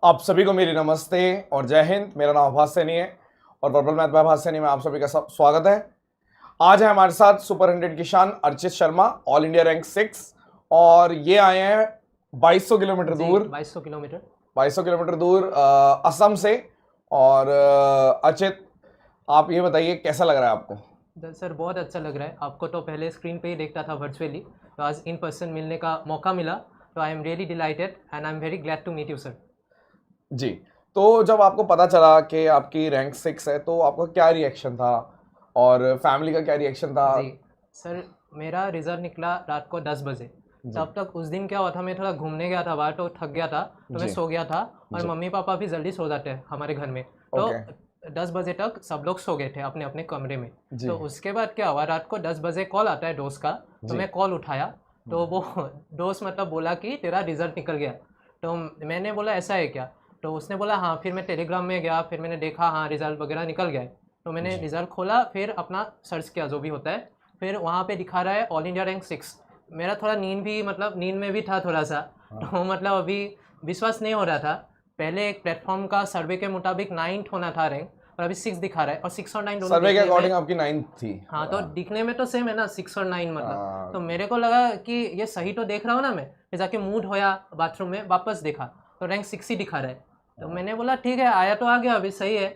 आप सभी को मेरी नमस्ते और जय हिंद। मेरा नाम आभास सैनी है और वर्बल मैथ बाय आभास सैनी में आप सभी का स्वागत है। आज है हमारे साथ सुपर 100 की शान Archit Sharma, all India rank 6, और ये आए हैं 2200 किलोमीटर दूर 2200 किलोमीटर दूर असम से। और अर्चित, आप ये बताइए कैसा लग रहा है आपको? सर बहुत अच्छा लग रहा है। आपको तो पहले स्क्रीन पे ही देखता था वर्चुअली, तो आज इन पर्सन मिलने का मौका मिला, तो I am really delighted and I am very glad to meet you sir. जी, तो जब आपको पता चला कि आपकी रैंक 6 है तो आपका क्या रिएक्शन था और फैमिली का क्या रिएक्शन था? जी सर, मेरा रिजल्ट निकला रात को 10 बजे। तब तक उस दिन क्या हुआ था, मैं थोड़ा घूमने गया था बाहर, तो थक गया था, तो मैं सो गया था। और मम्मी पापा भी जल्दी सो जाते हैं हमारे घर में, तो 10 बजे तक सब लोग सो गए थे अपने अपने कमरे में। तो उसके बाद क्या हुआ, रात को 10 बजे कॉल आता है दोस्त का, तो मैं कॉल उठाया, तो वो दोस्त मतलब बोला कि तेरा रिजल्ट निकल गया। तो मैंने बोला ऐसा है क्या? तो उसने बोला हाँ। फिर मैं टेलीग्राम में गया, फिर मैंने देखा हाँ रिज़ल्ट वगैरह निकल गया है। तो मैंने रिज़ल्ट खोला, फिर अपना सर्च किया जो भी होता है, फिर वहाँ पे दिखा रहा है ऑल इंडिया रैंक 6। मेरा थोड़ा नींद में भी था थोड़ा सा, तो मतलब अभी विश्वास नहीं हो रहा था। पहले एक प्लेटफॉर्म का सर्वे के मुताबिक 9th होना था रैंक, और अभी 6 दिखा रहा है, और 6 और 9 दोनों सर्वे के अकॉर्डिंग आपकी 9th थी। हाँ, तो दिखने में तो सेम है ना, 6 और 9 मतलब। तो मेरे को लगा कि ये सही तो देख रहा हूँ ना मैं। फिर जाके मूड होया बाथरूम में, वापस देखा तो रैंक 6 ही दिखा रहा है। तो मैंने बोला ठीक है, आया तो आ गया, अभी सही है।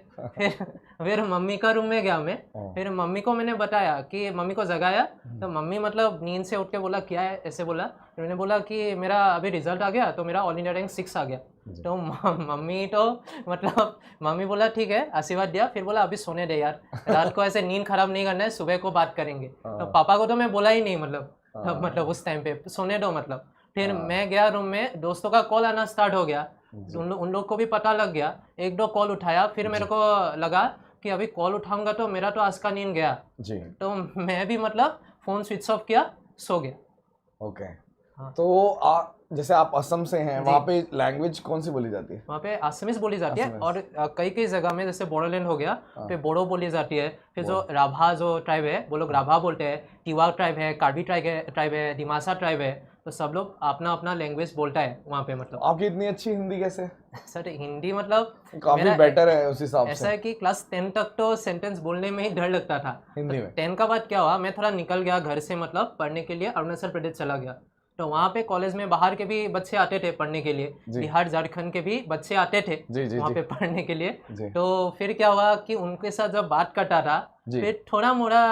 फिर मम्मी का रूम में गया मैं, फिर मम्मी को मैंने बताया कि मम्मी को जगाया, तो मम्मी मतलब नींद से उठ के बोला क्या है, ऐसे बोला। तो मैंने बोला कि मेरा अभी रिजल्ट आ गया, तो मेरा ऑल इंडिया रैंक 6 आ गया। तो मम्मी तो मतलब मम्मी बोला ठीक है, आशीर्वाद दिया, फिर बोला अभी सोने दे यार, रात को ऐसे नींद खराब नहीं करना है, सुबह को बात करेंगे। तो पापा को तो मैं बोला ही नहीं, मतलब उस टाइम पे सोने दो मतलब। फिर मैं गया रूम में, दोस्तों का कॉल आना स्टार्ट हो गया, उन लोग को भी पता लग गया। एक दो कॉल उठाया, फिर मेरे को लगा कि अभी कॉल उठाऊंगा तो मेरा तो आज का नींद गया जी। तो मैं भी मतलब फ़ोन स्विच ऑफ किया, सो गया। ओके। हाँ। तो जैसे आप असम से हैं, वहाँ पे लैंग्वेज कौन सी बोली जाती है? वहाँ पे असमीज बोली जाती है, और कई कई जगह में जैसे बोडोलैंड हो गया, फिर बोडो बोली जाती है। फिर जो राभा जो ट्राइब है वो लोग राभा बोलते हैं, टिवा ट्राइब है, कार्बी ट्राइब है, दिमासा ट्राइब है। तो सब लोग अपना अपना लैंग्वेज बोलता है वहाँ पे। मतलब आपकी इतनी अच्छी हिंदी कैसे? सर हिंदी मतलब काफी बेटर है उस हिसाब से। ऐसा है कि क्लास 10 तक तो सेंटेंस बोलने में ही डर लगता था हिंदी में। 10 का बाद क्या हुआ, मैं थोड़ा निकल गया घर से, मतलब पढ़ने के लिए अरुणाचल प्रदेश चला गया। तो वहाँ पे कॉलेज में बाहर के भी बच्चे आते थे पढ़ने के लिए, बिहार झारखंड के भी बच्चे आते थे वहाँ पे पढ़ने के लिए। तो फिर क्या हुआ कि उनके साथ जब बात करता था, फिर थोड़ा मोड़ा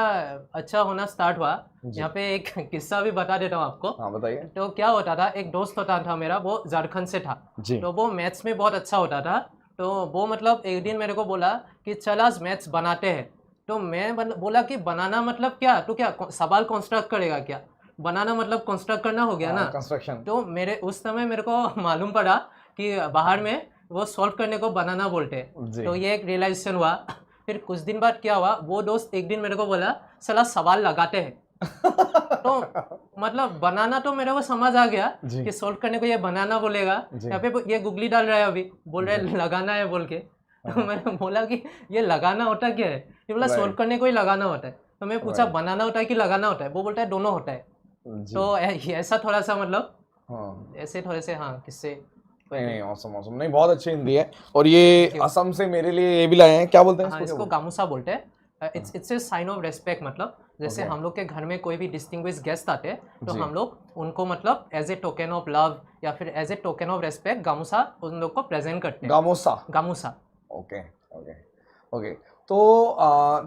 अच्छा होना स्टार्ट हुआ। यहाँ पे एक किस्सा भी बता देता हूँ आपको। हाँ बताइए। तो क्या होता था, एक दोस्त होता था मेरा, वो झारखंड से था, तो वो मैथ्स में बहुत अच्छा होता था। तो वो मतलब एक दिन मेरे को बोला कि चल आज मैथ्स बनाते हैं। तो मैं बोला कि बनाना मतलब क्या, तो क्या सवाल कंस्ट्रक्ट करेगा क्या? बनाना मतलब कंस्ट्रक्ट करना हो गया ना, कंस्ट्रक्शन। तो मेरे उस समय मेरे को मालूम पड़ा कि बाहर में वो सॉल्व करने को बनाना बोलते हैं। तो ये एक रियलाइजेशन हुआ। फिर कुछ दिन बाद क्या हुआ, वो दोस्त एक दिन मेरे को बोला चला सवाल लगाते हैं। तो मतलब बनाना तो मेरे को समझ आ गया कि सॉल्व करने को ये बनाना बोलेगा। यहाँ पे ये गुगली डाल रहा है, अभी बोल रहा है लगाना है बोल के। तो मैंने बोला कि ये लगाना होता क्या है? ये बोला सॉल्व करने को ही लगाना होता है। तो मैं पूछा बनाना होता है कि लगाना होता है? वो बोलता है दोनों होता है। तो ऐसा थोड़ा सा मतलब ऐसे थोड़े से किससे नहीं awesome नहीं, बहुत अच्छी हिंदी है। और ये असम से मेरे लिए ये भी लाए हैं, क्या बोलते हैं इसको गामूसा बोलते हैं। It's a sign of respect. मतलब जैसे हम लोग के घर में कोई भी डिस्टिंग्विश गेस्ट आते हैं, तो हम लोग उनको मतलब as a token of love या फिर as a token of respect gamusa उन लोग को प्रेजेंट करते हैं। गामूसा। Okay okay okay. तो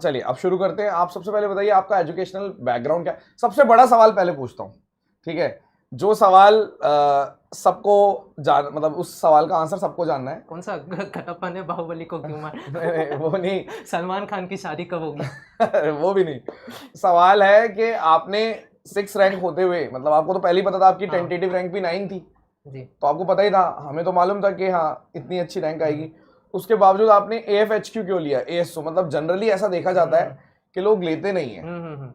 चलिए अब शुरू करते हैं। आप सबसे पहले बताइए आपका एजुकेशनल बैकग्राउंड क्या है? सबसे बड़ा सवाल पहले पूछता हूँ, ठीक है? जो सवाल सबको मतलब उस सवाल का आंसर सबको जानना है। कौन सा? कटप्पा ने बाहुबली को क्यों मारा? नहीं, वो नहीं। सलमान खान की शादी कब होगी? वो भी नहीं। सवाल है कि आपने 6 रैंक होते हुए, मतलब आपको तो पहले ही पता था आपकी टेंटेटिव रैंक भी 9 थी जी, तो आपको पता ही था, हमें तो मालूम था कि हाँ इतनी अच्छी रैंक आएगी। उसके बावजूद आपने AFHQ क्यों लिया? ASO मतलब जनरली ऐसा देखा जाता है कि लोग लेते नहीं है।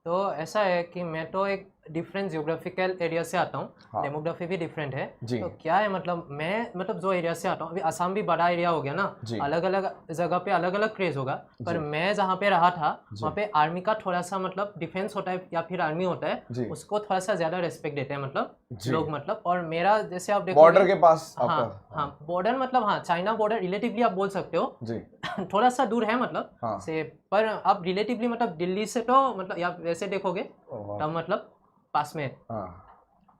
तो ऐसा है कि मैं तो एक डिफरेंट जियोग्राफिकल एरिया से आता हूँ, हाँ। डेमोग्राफी भी डिफरेंट है। जी। तो क्या है मतलब मैं मतलब जो एरिया से आता हूँ, अभी असम भी बड़ा एरिया हो गया ना, जी। अलग अलग जगह पे अलग अलग क्रेज होगा, पर जी। मैं जहाँ पे रहा था जी। वहाँ पे आर्मी का थोड़ा सा मतलब डिफेंस होता है या फिर आर्मी होता जी। है, उसको थोड़ा सा ज़्यादा रेस्पेक्ट देते हैं मतलब जी। लोग मतलब। और मेरा जैसे आप देखोगे बॉर्डर के पास हाँ आपका। हाँ बॉर्डर मतलब हाँ चाइना बॉर्डर रिलेटिवली आप बोल सकते हो जी। थोड़ा सा दूर है मतलब हाँ। से, पर आप रिलेटिवली मतलब दिल्ली से तो मतलब या वैसे देखोगे ओह, तब मतलब पास में है। हाँ।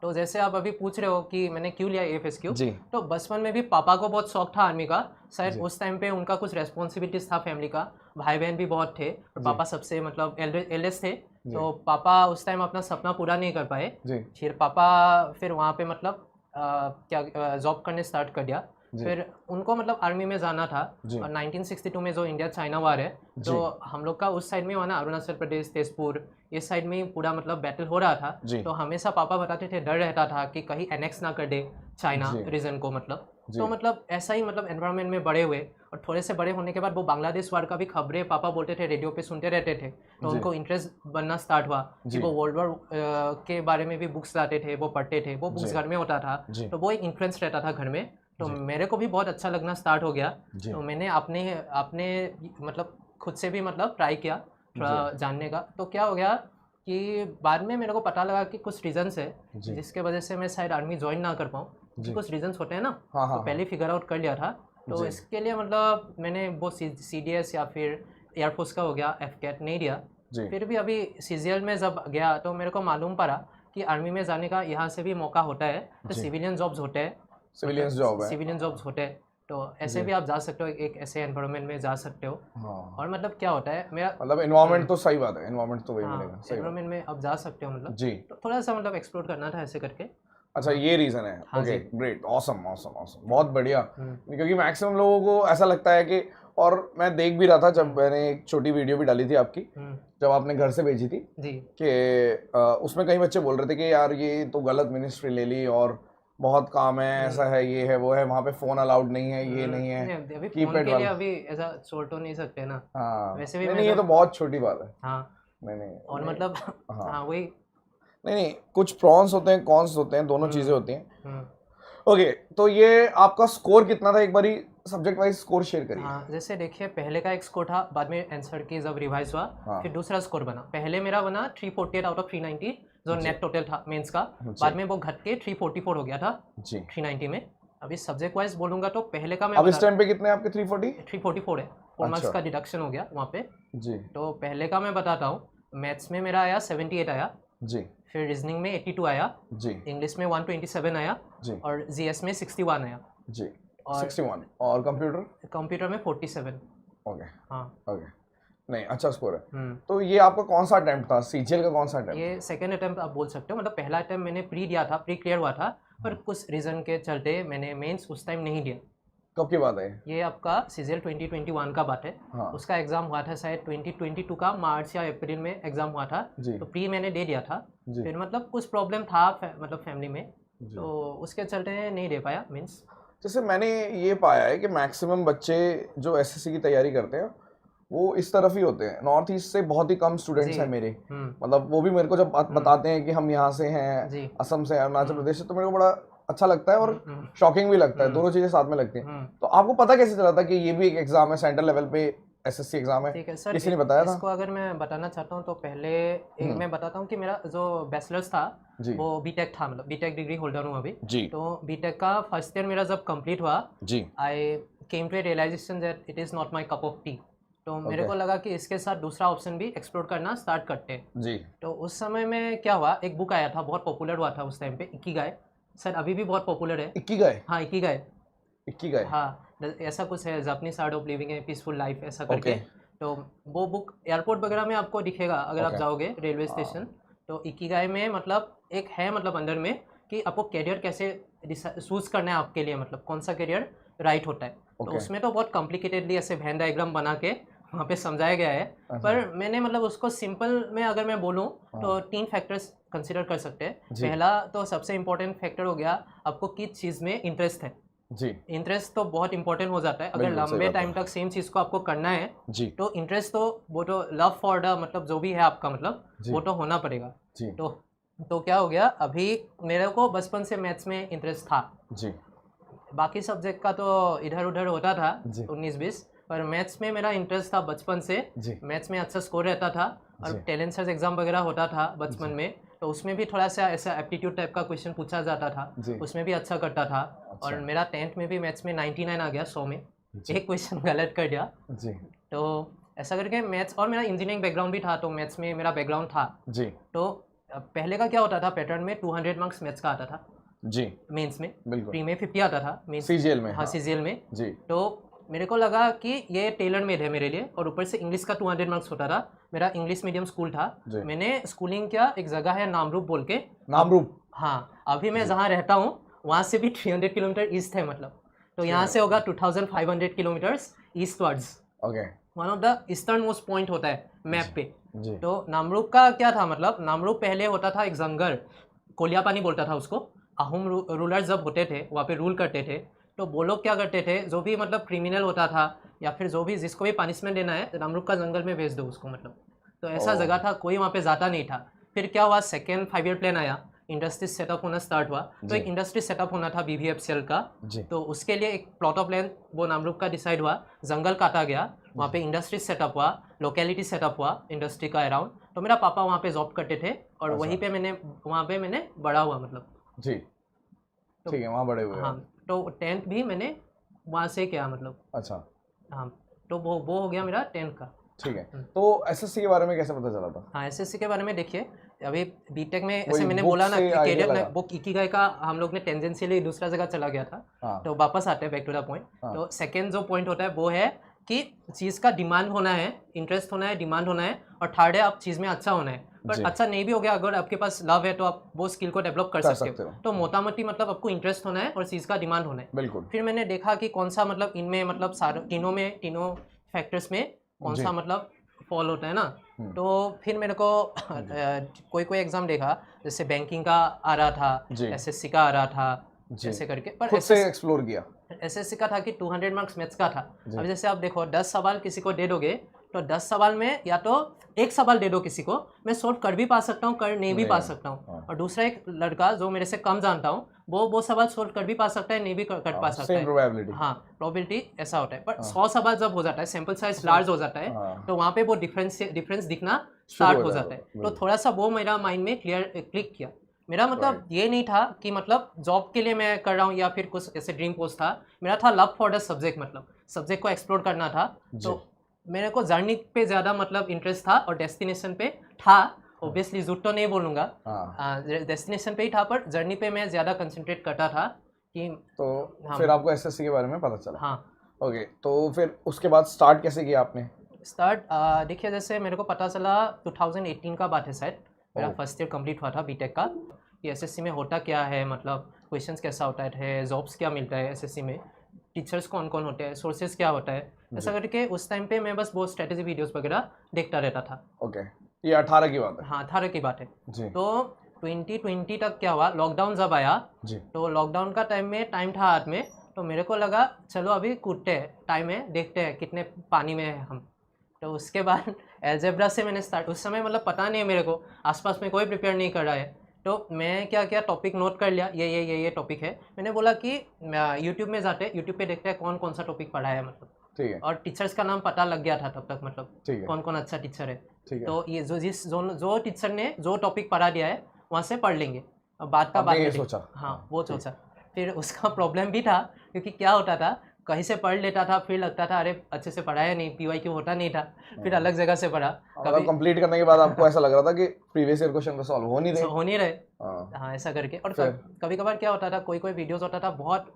तो जैसे आप अभी पूछ रहे हो कि मैंने क्यों लिया एएफएसक्यू, जी। तो बचपन में भी पापा को बहुत शौक था आर्मी का, शायद जी। उस टाइम पे उनका कुछ रेस्पॉन्सिबिलिटीज था फैमिली का, भाई बहन भी बहुत थे और जी। पापा सबसे मतलब एल्डेस्ट थे, जी। तो पापा उस टाइम अपना सपना पूरा नहीं कर पाए। जी। फिर पापा फिर वहाँ पे मतलब क्या जॉब करने स्टार्ट कर दिया। जी। फिर उनको मतलब आर्मी में जाना था जी। और 1962 में जो इंडिया चाइना वार है, जी। तो हम लोग का उस साइड में हुआ ना, अरुणाचल प्रदेश, तेजपुर, ये साइड में ही पूरा मतलब बैटल हो रहा था। जी। तो हमेशा पापा बताते थे, डर रहता था कि कहीं एनेक्स ना कर दे चाइना जी। रीजन को मतलब। जी। तो मतलब ऐसा ही मतलब एनवायरनमेंट में बड़े हुए, और थोड़े से बड़े होने के बाद वो बांग्लादेश वार का भी खबरें पापा बोलते थे, रेडियो पे सुनते रहते थे, तो जी। उनको इंटरेस्ट बनना स्टार्ट हुआ कि जी। वो वर्ल्ड वॉर के बारे में भी बुक्स लाते थे, वो पढ़ते थे, वो बुक्स जी। घर में होता था, जी। तो वो एक इन्फ्लुएंस रहता था घर में। तो जी। मेरे को भी बहुत अच्छा लगना स्टार्ट हो गया। जी। तो मैंने अपने अपने मतलब खुद से भी मतलब ट्राई किया थोड़ा जानने का। तो क्या हो गया कि बाद में मेरे को पता लगा कि कुछ रीजंस है जी। जिसके वजह से मैं शायद आर्मी ज्वाइन ना कर पाऊँ। जी। कुछ रीजंस होते हैं ना, हाँ, हाँ, तो पहले फिगर आउट कर लिया था। तो जी। इसके लिए मतलब मैंने वो CDS या फिर एयरफोर्स का हो गया, FCAT नहीं दिया। जी। फिर भी अभी CGL में जब गया तो मेरे को मालूम पड़ा कि आर्मी में जाने का यहाँ से भी मौका होता है, तो जी। सिविलियन जॉब्स होते हैं, सिविलियंस जॉब है। सिविलियन जॉब्स होते हैं, तो ऐसे जी। भी आप जा सकते हो, एक ऐसे एनवायरनमेंट में जा सकते हो। हाँ। और मतलब क्या होता है मेरा मतलब एनवायरनमेंट तो सही बात है, एनवायरनमेंट तो वही मिलेगा, हाँ सही बात एनवायरनमेंट में आप जा सकते हो मतलब। जी। तो थोड़ा सा मतलब एक्सप्लोर करना था ऐसे करके। अच्छा, हाँ। ये रीजन है। हाँ ओके, जी। ग्रेट, ऑसम ऑसम ऑसम, बहुत बढ़िया। हम्म। क्योंकि मैक्सिमम लोगों को ऐसा लगता है कि, और मैं देख भी रहा था जब मैंने एक छोटी वीडियो भी डाली थी आपकी, जब आपने घर से भेजी थी जी। कि उसमें कई बच्चे बोल रहे थे कि यार ये तो गलत मिनिस्ट्री ले ली और बहुत काम है, ऐसा है, ये है, वो है, वहाँ पे फोन अलाउड नहीं है, ये नहीं है, अभी फोन कीपैड के लिए वाला। अभी ऐसा छोड़ तो नहीं सकते ना। हाँ, वैसे भी नहीं मैं नहीं, ये तो बहुत छोटी बात है। हाँ नहीं नहीं, और नहीं, मतलब हाँ हाँ वही। नहीं नहीं, कुछ प्रॉन्स होते हैं, कॉन्स होते हैं, दोनों चीजें होती हैं। हम्म। ओके, तो ये आपका स्कोर कितना था, एक बारी सब्जेक्ट वाइज स्कोर शेयर करिए। हाँ जैसे देखिए पहले का एक स्कोर था, बाद में आंसर की जब रिवाइज हुआ हाँ। फिर दूसरा स्कोर बना। पहले मेरा बना 348 आउट ऑफ 390 जो जी। नेट टोटल था मेंस का, जी। बाद में वो घट के 344 हो गया था जी। 390 में। अभी सब्जेक्ट वाइज बोलूंगा तो पहले का मैं अब इस टाइम पे कितने हैं आपके 340? 344 है, 4 मार्क्स अच्छा। का डिडक्शन हो गया वहाँ पे। जी। तो पहले का मैं बताता हूँ, मैथ्स में मेरा आया 78 आया, जी। फिर रीजनिंग में 82 आया, जी। इंग्लिश में 127 आया, जी। और GS में 61 आया, जी। और 61 और कंप्यूटर? कंप्यूटर में 47। ओके। हाँ। ओके, नहीं अच्छा स्कोर है। हम्म। तो ये आपका कौन सा अटेम्प्ट था, सीजीएल का कौन सा अटेम्प्ट? ये सेकेंड अटेम्प्ट आप बोल सकते हो, मतलब पहला अटेम्प्ट मैंने प्री दिया था, प्री क्लियर हुआ था, पर कुछ रीज़न के चलते मैंने मेंस उस टाइम नहीं दिया। कब की बात है ये आपका सीजीएल 2021 का बात है। हाँ। उसका एग्ज़ाम हुआ था शायद 2022 का मार्च या अप्रैल में एग्ज़ाम हुआ था। जी। तो प्री मैंने दे दिया था। जी। फिर मतलब कुछ प्रॉब्लम था मतलब फैमिली में, जी। तो उसके चलते नहीं दे पाया मीन्स। जैसे मैंने ये पाया है कि मैक्सिमम बच्चे जो एसएससी की तैयारी करते हैं वो इस तरफ ही होते हैं, नॉर्थ ईस्ट से बहुत ही कम स्टूडेंट्स जी। हैं मेरे। मतलब वो भी मेरे को जब बताते हैं कि हम यहाँ से हैं, जी। असम से, अरुणाचल प्रदेश से, तो मेरे को बड़ा अच्छा लगता है और शॉकिंग भी लगता है, दोनों चीजें साथ में लगती हैं। तो आपको पता कैसे चला था कि ये भी एक एग्जाम है, सेंट्रल लेवल पे एसएससी एग्जाम है? ठीक है सर, किसी ने बताया था? इसको अगर मैं बताना चाहता हूँ तो पहले एक मैं बताता हूँ कि मेरा जो बैचलर्स था जी। वो बीटेक था, मतलब बीटेक डिग्री होल्डर हूँ अभी जी। तो बीटेक का फर्स्ट ईयर मेरा जब कंप्लीट हुआ, जी। I came to a realization that it is not my cup of tea. तो मेरे को लगा कि इसके साथ दूसरा ऑप्शन भी एक्सप्लोर करना स्टार्ट करते हैं। जी। तो उस समय में क्या हुआ, एक बुक आया था, बहुत पॉपुलर हुआ था उस टाइम पे, इकिगाई। सर अभी भी बहुत पॉपुलर है। इकिगाई? हाँ इकिगाई। इकिगाई, हाँ ऐसा कुछ है, Japanese art of living A peaceful life ऐसा करके। तो वो बुक एयरपोर्ट वगैरह में आपको दिखेगा अगर आप जाओगे रेलवे स्टेशन। तो इकिगाई में मतलब एक है, मतलब अंदर में कि आपको कैरियर कैसे चूज करना है आपके लिए, मतलब कौन सा कैरियर राइट होता है। तो उसमें तो बहुत कॉम्प्लिकेटेडली ऐसे वेन डायग्राम बना के वहाँ पे समझाया गया है। पर मैंने मतलब उसको सिंपल में अगर मैं बोलूँ तो 3 फैक्टर्स कंसिडर कर सकते हैं। पहला तो सबसे इम्पोर्टेंट फैक्टर हो गया आपको किस चीज़ में इंटरेस्ट है। जी। इंटरेस्ट तो बहुत इंपॉर्टेंट हो जाता है, अगर लंबे टाइम तक सेम चीज़ को आपको करना है जी। तो इंटरेस्ट तो वो तो लव फॉर द मतलब जो भी है आपका मतलब वो तो होना पड़ेगा। जी। तो तो क्या हो गया, अभी मेरे को बचपन से मैथ्स में इंटरेस्ट था। जी बाकी सब्जेक्ट का तो इधर उधर होता था जी 19-20, पर मैथ्स में मेरा इंटरेस्ट था बचपन से। जी मैथ्स में अच्छा स्कोर रहता था और जी टैलेंट सर्च एग्जाम वगैरह होता था बचपन में, तो उसमें भी थोड़ा सा ऐसा एप्टीट्यूड टाइप का क्वेश्चन पूछा जाता था, जी उसमें भी अच्छा करता था। और अच्छा मेरा 10th में भी मैथ्स में 99 आ गया 100 में, जी एक क्वेश्चन गलत कर दिया। जी तो ऐसा करके मैथ्स, और मेरा इंजीनियरिंग बैकग्राउंड भी था, तो मैथ्स में मेरा बैकग्राउंड था। जी तो पहले का क्या होता था, पैटर्न में 200 मार्क्स मैथ्स का आता था जी मेंस में, बिल्कुल प्री में 50 आता था मेंस। सीजीएल में हाँ सीजीएल में। जी तो मेरे को लगा कि ये टेलर मेड है मेरे लिए, और ऊपर से इंग्लिश का 200 मार्क्स होता था। मेरा इंग्लिश मीडियम स्कूल था, जी मैंने स्कूलिंग किया एक जगह है नामरूप बोल के। नामरूप हाँ, अभी मैं जहाँ रहता हूँ वहाँ से भी 300 किलोमीटर ईस्ट है मतलब, तो यहाँ से 300 होगा 2500 kilometres eastwards. Okay one of the eastern most point होता है मैप पे। जी तो नामरूप का क्या था मतलब, नामरूप पहले होता था एक जंगल, कोलियापानी बोलता था उसको। अहोम रूलर्स जब होते थे वहाँ पे रूल करते थे, तो वो लोग क्या करते थे, जो भी मतलब क्रिमिनल होता था या फिर जो भी जिसको भी पनिशमेंट देना है, नामरूप का जंगल में भेज दो उसको मतलब। तो ऐसा ओह। जगह था, कोई वहाँ पे जाता नहीं था। फिर क्या हुआ, सेकेंड 5 ईयर प्लान आया, इंडस्ट्री सेटअप होना स्टार्ट हुआ। तो जी। एक इंडस्ट्री सेटअप होना था BVFCL का, जी तो उसके लिए एक प्लॉट ऑफ लैंड वो नामरूप का डिसाइड हुआ, जंगल काटा गया, वहाँ पे इंडस्ट्री सेटअप हुआ, लोकेलिटी सेटअप हुआ इंडस्ट्री का अराउंड। तो मेरा पापा वहाँ पे जॉब करते थे और अच्छा। वहीं पे वहाँ पे मैंने बड़ा हुआ मतलब। जी तो ठीक है वहाँ बड़े हुए हाँ, आप। तो 10th भी मैंने वहाँ से किया मतलब। अच्छा हाँ, तो वो हो गया मेरा 10th का। ठीक है तो एसएससी के बारे में कैसे पता चला था? हाँ, एसएससी के बारे में देखिए, अभी बीटेक में वही ऐसे मैंने book बोला ना से कि idea कैरियर लगा। बुक इकिगाई का हम लोग ने टेंजेंशियली दूसरा जगह चला गया था। हाँ तो वापस आते हैं बैक टू द पॉइंट। हाँ। तो सेकेंड जो पॉइंट होता है वो है कि चीज़ का डिमांड होना है, इंटरेस्ट होना है, डिमांड होना है, और थर्ड है आप चीज़ में अच्छा होना है। पर जी। अच्छा नहीं भी हो गया, अगर आपके पास लव है तो आप वो स्किल को डेवलप कर सकते सकते हो। हो। तो मोटा मोटी मतलब आपको इंटरेस्ट होना है और चीज़ का डिमांड होना है। बिल्कुल फिर मैंने देखा कि कौन सा मतलब इनमें मतलब सारे तीनों फैक्टर्स में कौन जी। सा मतलब फॉल होता है ना। हम्म। तो फिर मेरे को कोई एग्ज़ाम देखा, जैसे बैंकिंग का आ रहा था, जी। एसएससी का आ रहा था, जी ऐसे करके। पर खुद से एक्सप्लोर किया। एसएससी का था कि 200 मार्क्स मैथ्स का था। जी। अब जैसे आप देखो 10 सवाल किसी को दे दोगे, तो 10 सवाल में या तो एक सवाल दे दो किसी को, मैं सॉल्व कर भी पा सकता हूँ, कर नहीं भी पा सकता हूँ। हाँ। और दूसरा एक लड़का जो मेरे से कम जानता हूँ, वो सवाल सॉल्व कर भी पा सकता है, नहीं भी कर पा सकता सेम है। प्रोबेबिलिटी। हाँ, प्रोबेबिलिटी ऐसा होता है। पर 100 सवाल जब हो जाता है, सैंपल साइज लार्ज हो जाता है, हाँ। तो वहाँ पे वो डिफरेंस दिखना शुरू स्टार्ट हो हो जाता जाता है। है, तो थोड़ा सा वो मेरा माइंड में क्लिक किया। मेरा मतलब Right. ये नहीं था कि मतलब जॉब के लिए मैं कर रहा हूँ या फिर कुछ ऐसे ड्रीम पोस्ट था। मेरा था लव फॉर द सब्जेक्ट, मतलब सब्जेक्ट को एक्सप्लोर करना था। जी। तो मेरे को जर्नी पे ज़्यादा मतलब इंटरेस्ट था और डेस्टिनेशन पे था। ऑब्वियसली झूठ तो नहीं बोलूँगा, हाँ डेस्टिनेशन पे ही था, पर जर्नी पे मैं ज़्यादा कंसंट्रेट करता था कि तो हाँ। फिर आपको एसएससी के बारे में पता चला। हाँ, ओके तो फिर उसके बाद स्टार्ट कैसे किया आपने? स्टार्ट देखिए, जैसे मेरे को पता चला 2018 का बात है शायद, मेरा ओह। फर्स्ट ईयर कंप्लीट हुआ था बीटेक का, कि एसएससी में होता क्या है, मतलब क्वेश्चंस कैसा होता है, जॉब्स क्या मिलता है एसएससी में, टीचर्स कौन कौन होते हैं, सोर्सेज क्या होता है, ऐसा करके उस टाइम पे मैं बस बहुत स्ट्रेटेजी वीडियोस वगैरह देखता रहता था। ओके ये 18 की बात है। हाँ, 18 की बात है। जी तो 2020 तक क्या हुआ, लॉकडाउन जब आया, जी तो लॉकडाउन का टाइम था हाथ में, तो मेरे को लगा चलो अभी कूदते हैं, टाइम है, देखते हैं कितने पानी में है हम। तो उसके बाद एलजेब्रा से मैंने स्टार्ट, उस समय मतलब पता नहीं है मेरे को, आसपास में कोई प्रिपेयर नहीं कर रहा है, तो मैं क्या किया, टॉपिक नोट कर लिया, ये टॉपिक है। मैंने बोला कि यूट्यूब में जाते, यूट्यूब पे देखते हैं कौन कौन सा टॉपिक पढ़ा है मतलब, ठीक है और टीचर्स का नाम पता लग गया था तब तक, मतलब ठीक है कौन कौन अच्छा टीचर है। ठीक है। तो ये जो टीचर ने जो टॉपिक पढ़ा दिया है वहाँ से पढ़ लेंगे, अब बात का आपने बाद ये में सोचा? हाँ, वो सोचा। फिर उसका प्रॉब्लम भी था, क्योंकि क्या होता था, कहीं से पढ़ लेता था, फिर लगता था अरे अच्छे से पढ़ाया नहीं, PYQ होता नहीं था, फिर अलग जगह से पढ़ा, मतलब कंप्लीट करने के बाद आपको ऐसा लग रहा था कि प्रीवियस ईयर क्वेश्चन तो सॉल्व हो नहीं रहे। हो नहीं रहे। हाँ हाँ, ऐसा करके। और फिर? कभी कभार क्या होता था, कोई वीडियोस होता था बहुत,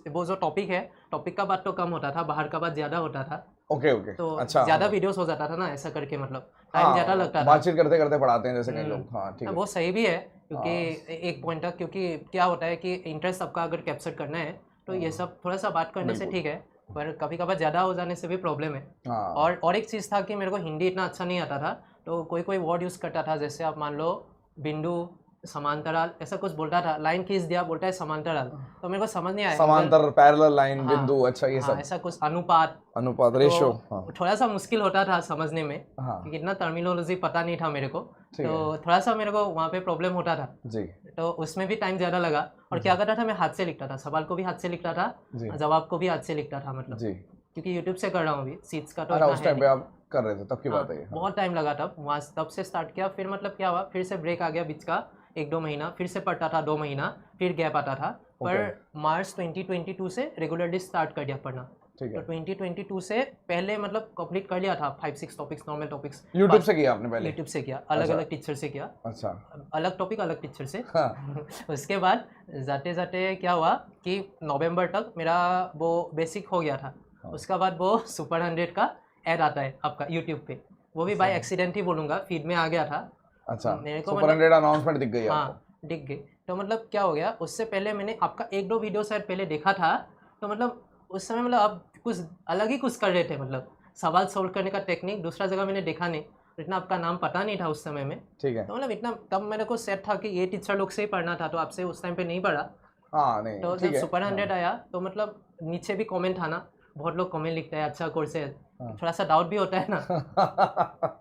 वो जो टॉपिक है, टॉपिक का बात तो कम होता था, बाहर का बात ज़्यादा होता था, ओके ओके तो अच्छा ज़्यादा वीडियोस हो जाता था ना, ऐसा करके मतलब टाइम हाँ, ज़्यादा लगता था। बातचीत करते करते पढ़ाते हैं जैसे कई लोग। हाँ ठीक है वो सही भी है, क्योंकि हाँ। एक पॉइंट तक, क्योंकि क्या होता है कि इंटरेस्ट आपका अगर कैप्चर करना है, तो ये सब थोड़ा सा बात करने से बिल्कुल। ठीक है, पर कभी कभार ज़्यादा हो जाने से भी प्रॉब्लम है। हाँ और एक चीज़ था कि मेरे को हिंदी इतना अच्छा नहीं आता था, तो कोई वर्ड यूज़ करता था, जैसे आप मान लो बिंदु, समांतराल ऐसा कुछ बोलता था, लाइन खींच दिया, बोलता है समांतराल, तो मेरे को समझ नहीं आया। समांतर, पैरेलल लाइन, हाँ, बिंदु, अच्छा ये हाँ, सब ऐसा कुछ अनुपात, अनुपात, तो रेशो। हाँ थोड़ा सा मुश्किल होता था समझने में, हाँ क्योंकि इतना टर्मिनोलॉजी पता नहीं था मेरे को, ठीक है तो थोड़ा सा मेरे को वहाँ पे प्रॉब्लम होता था, जी तो उसमें भी टाइम ज़्यादा लगा। और क्या करता था, मैं हाथ से लिखता था, सवाल को भी हाथ से लिखता था, जी जवाब को भी हाथ से लिखता था, मतलब जी। क्योंकि यूट्यूब से कर रहा हूँ अभी, सीट्स का तो अच्छा इतना उस है टाइम पे नहीं। आप कर रहे थे तब की बात है ये? हाँ बहुत टाइम लगा तब से स्टार्ट किया, फिर मतलब क्या हुआ, फिर से ब्रेक आ गया बीच का 1-2 महीना, फिर से पढ़ता था 2 महीना, फिर गैप आता था, पर मार्च 2022 से रेगुलरली स्टार्ट कर दिया पढ़ना। ठीक तो है। 2022 से पहले मतलब कंप्लीट कर लिया था 5-6 टॉपिक्स, नॉर्मल टॉपिक्स यूट्यूब से किया आपने पहले? यूट्यूब से किया, अलग अलग टीचर से किया, अच्छा अलग टॉपिक अलग टीचर से। हाँ उसके बाद जाते जाते क्या हुआ कि नवंबर तक मेरा वो बेसिक हो गया था, उसके बाद वो सुपर 100 का ऐड आता है आपका यूट्यूब पे, वो भी बाय एक्सीडेंट ही बोलूँगा, फीड में आ गया था अच्छा, मेरे को, सुपर 100 अनाउंसमेंट दिख गई आपको? हाँ दिख गई। तो मतलब क्या हो गया, उससे पहले मैंने आपका 1-2 वीडियो शायद पहले देखा था, तो मतलब उस समय मतलब आप कुछ अलग ही कुछ कर रहे थे, मतलब सवाल सोल्व करने का टेक्निक दूसरा जगह मैंने देखा नहीं, इतना आपका नाम पता नहीं था उस समय में, ठीक है। तो मतलब इतना तब मेरे को सेट था कि ये टीचर लोग से ही पढ़ना था, तो आपसे उस टाइम पे नहीं पढ़ा। हाँ नहीं तो ठीक जब है। सुपर 100 आया तो मतलब नीचे भी कमेंट था ना, बहुत लोग कमेंट लिखते हैं अच्छा कोर्स है, थोड़ा सा डाउट भी होता है ना